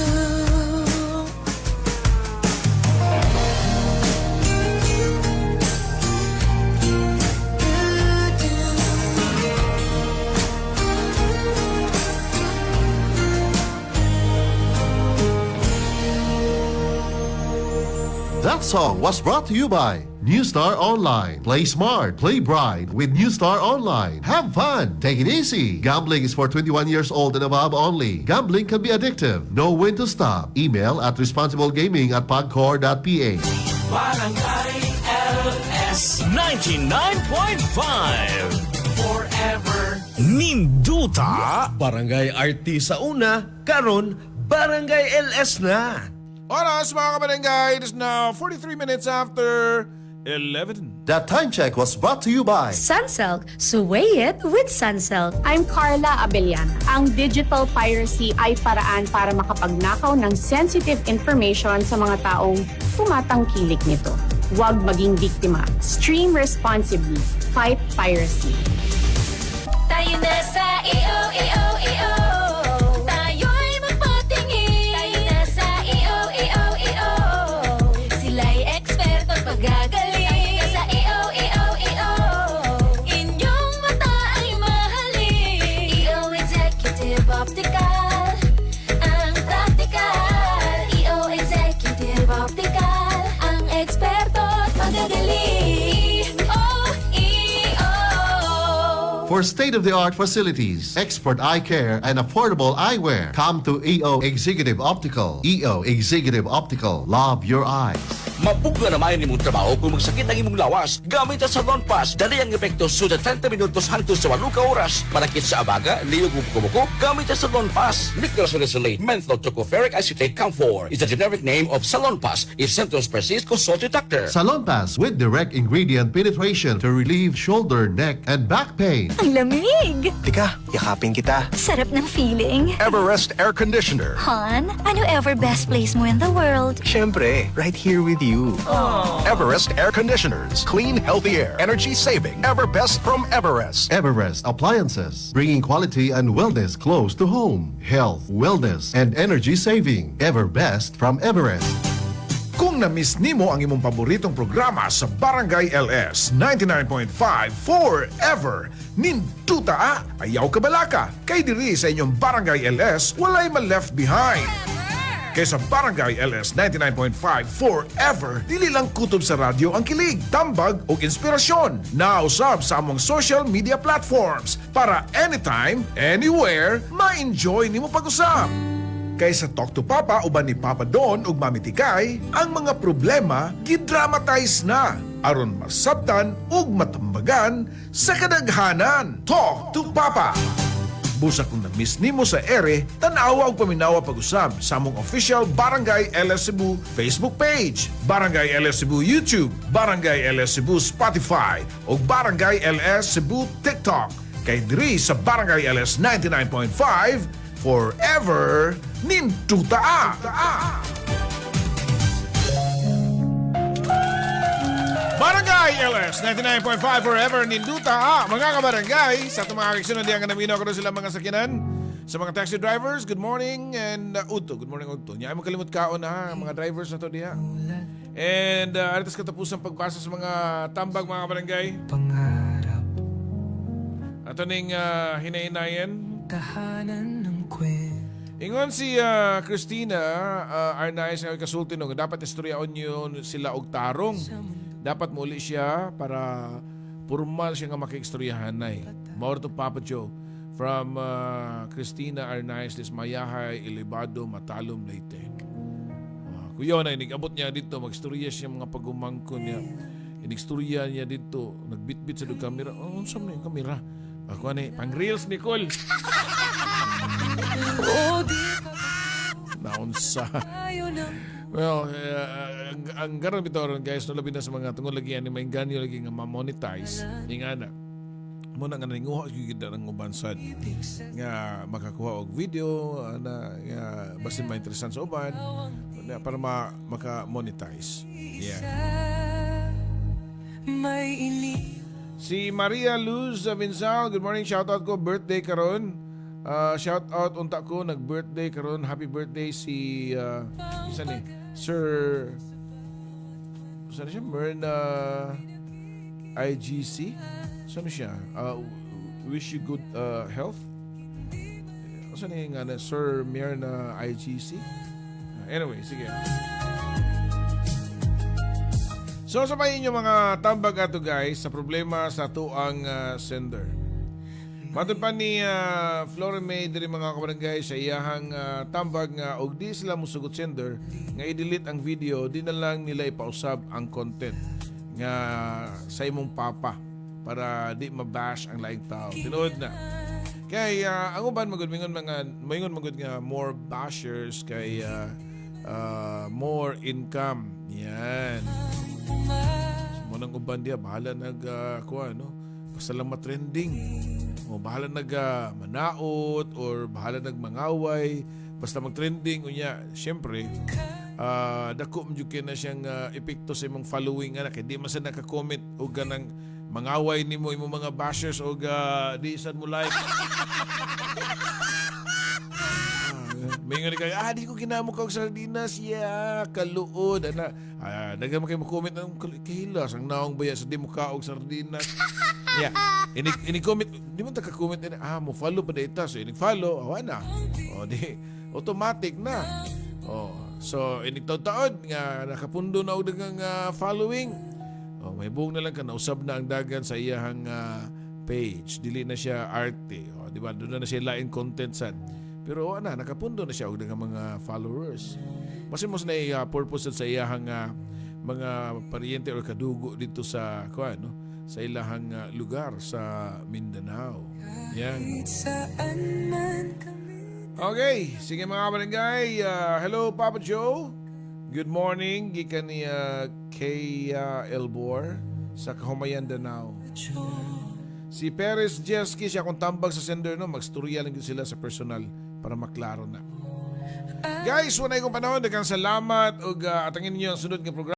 S3: That song was brought to you by New Star Online. Play smart, play bright with New Star Online. Have fun, take it easy. Gambling is for 21 years old and above only. Gambling can be addictive. Know when to stop. Email at responsiblegaming@pagcor.ph.
S13: Barangay LS 99.5 Forever Ninduta.
S18: Barangay RT sa una, karon Barangay LS na.
S1: Oras mga kabarangay, it is now 43 minutes after 11.
S3: That time check was brought to you by
S11: Sunsilk, suway it with Sunsilk.
S19: I'm Carla Abellana. Ang digital piracy ay paraan para makapagnakaw ng sensitive information sa mga taong tumatangkilik nito. Huwag maging biktima. Stream responsibly. Fight piracy.
S4: Tayo na sa EO. Tayo'y magpatingin. Tayo na sa EO. Sila'y eksperto paggagaling. Sa EO. Inyong mata ay mahalin. EO Executive Optical. Ang practical. EO Executive Optical. Ang eksperto at magagaling.
S3: For state-of-the-art facilities, expert eye care, and affordable eyewear, come to EO Executive Optical. EO Executive Optical. Love your eyes.
S12: Mabugla naman imong trabaho kung magsakit ang imong lawas. Gamit ang Salon Pass, dali ang epekto suda 30 minutos hangtod sa 8 ka oras. Manakit sa abaga, liyog ug kumuko, gamit ang Salon Pass. Nitrosalicylated menthol tocopherric acetate camphor is the generic name of Salon Pass. If symptoms persist, consult your doctor.
S3: Salon Pass with direct ingredient penetration to relieve shoulder, neck, and back pain.
S11: Ang lamig!
S6: Tika, yakapin kita.
S11: Sarap ng feeling.
S6: Everest Air Conditioner.
S11: Han, ano ever best place mo in the world?
S6: Siyempre, right here with you. Everest Air Conditioners. Clean, healthy air. Energy saving. Ever best from Everest.
S3: Everest Appliances, bringing quality and wellness close to home. Health, wellness, and energy saving. Ever best from Everest.
S7: Kung na-miss nimo ang imong paboritong programa sa Barangay LS 99.5 Forever, ninduta ayaw kabalaka. Kay diri sa inyong Barangay LS, walay ma left behind.
S1: Kaysa Barangay LS 99.5 forever, dili lang kutob sa radyo ang kilig, tambag o inspirasyon. Nausab sa among social media platforms para anytime, anywhere, ma-enjoy nimo pag-usap. Kaysa Talk to Papa uban ni Papa Don ug Mami Tikay, ang mga problema gidramatize na aron masabtan ug matambagan sa kadaghanan. Talk to Papa. Busa kung na-miss nimo sa ere, tanawa og paminawa pag-usab sa among official Barangay LS Cebu Facebook page, Barangay LS Cebu YouTube, Barangay LS Cebu Spotify ug Barangay LS Cebu TikTok. Kay diri sa Barangay LS 99.5 forever ninduta. Barangay LS 99.5 forever ninduta. Mga kabarangay, sa itong mga kakisunod diyan nga naminaw ko sila mga sakinan. Sa mga taxi drivers, good morning. And Uto, good morning Uto. Nya mo kalimot kaon ha, mga drivers na to diha. And aritas katapusang pagbasa sa mga tambag mga kabarangay. Pangarap. Ato ning hinay-hinayan. Tahanan ng ingon si Christina Arnaiz nga kasulti no, dapat istoryaon niyo sila og tarong. Dapat muli siya para formal siya nga makiistoryahan nay. More to Papa Joe from Christina Arnaiz Lismayahay, Ilibado, Matalom, Leyte. Kuya na inigabot niya dito, magstorya siya mga pagumangkon niya. Inigstorya niya dito, nagbitbit sa kamera. Oh, saan na yung kamera? Ako ni pang reels Nicole. Naunsa. Well, ang garon bitaw ron guys, no labi na sa mga tungod lagi ani mainganyo lagi nga ma-monetize. Ingana. Mo na nga ninguha gyud ang uban sad nga makakuha og video na nga basin ma-interesan sa uban para maka-monetize. Yeah. Si Maria Luz Vinsal, good morning, shoutout ko, birthday karon. Shoutout unta ko, nag-birthday karon. Happy birthday si isa ni Sir saan siya? Myrna IGC? Saan siya? Wish you good health. Saan nga na Sir Myrna IGC? Anyway, sige. So sabayin nyo mga tambag ato guys sa problema sa tuang sender. Matod pa ni Flora May diri mga kabarangay sa iyahang tambag nga og di sila musugot sender nga i-delete ang video, di na lang nila ipausab ang content nga sa imong papa para di mabash ang laing tao. Tinuod na. Kay ang uban magud-mingon magud nga more bashers kay more income. Yan. Munang uban dia bahala kuha no. Basta lang matrending. O bahala manaot or bahala mangaway. Basta mag-trending unya. Syempre, dako mjukin na siyang epekto sa imong following anak. Hindi man sa naka-comment o ganang mangaway nimo imong mga bashers o di sad mo like. Mingon kayo, di ko ginamo ka og sardinas. Yeah, kaluod. Dagan mo kayo mag-comment ng kahilas. Ang naong baya sa di mo ka og sardinas. Yeah. Ini-comment, di mo taka-comment mo follow pa data. So, inig-follow, awa na. O, di, automatic na. O, so, inig-taon nga nakapundo na og dagang following. O, may buong na lang ka, nausab na ang dagan sa iyahang page. Dili na siya arte. O, di ba? Doon na siya lain content sad. Pero nakapundo na siya og dagang mga followers. Mas mas na purpose sa iyahang mga paryente or kadugo dito sa sa ilahang lugar sa Mindanao. Yan. Okay, sige mga barangay. Hello Papa Joe. Good morning gikan ni Kay Elbor sa Kahumayan, Danao. Si Perez Jeski siya kung tambag sa sender no, magstorya lang sila sa personal para maklaro na. Guys, wala kong panahon, daghang salamat ug atangin niyo ang sunod nga program.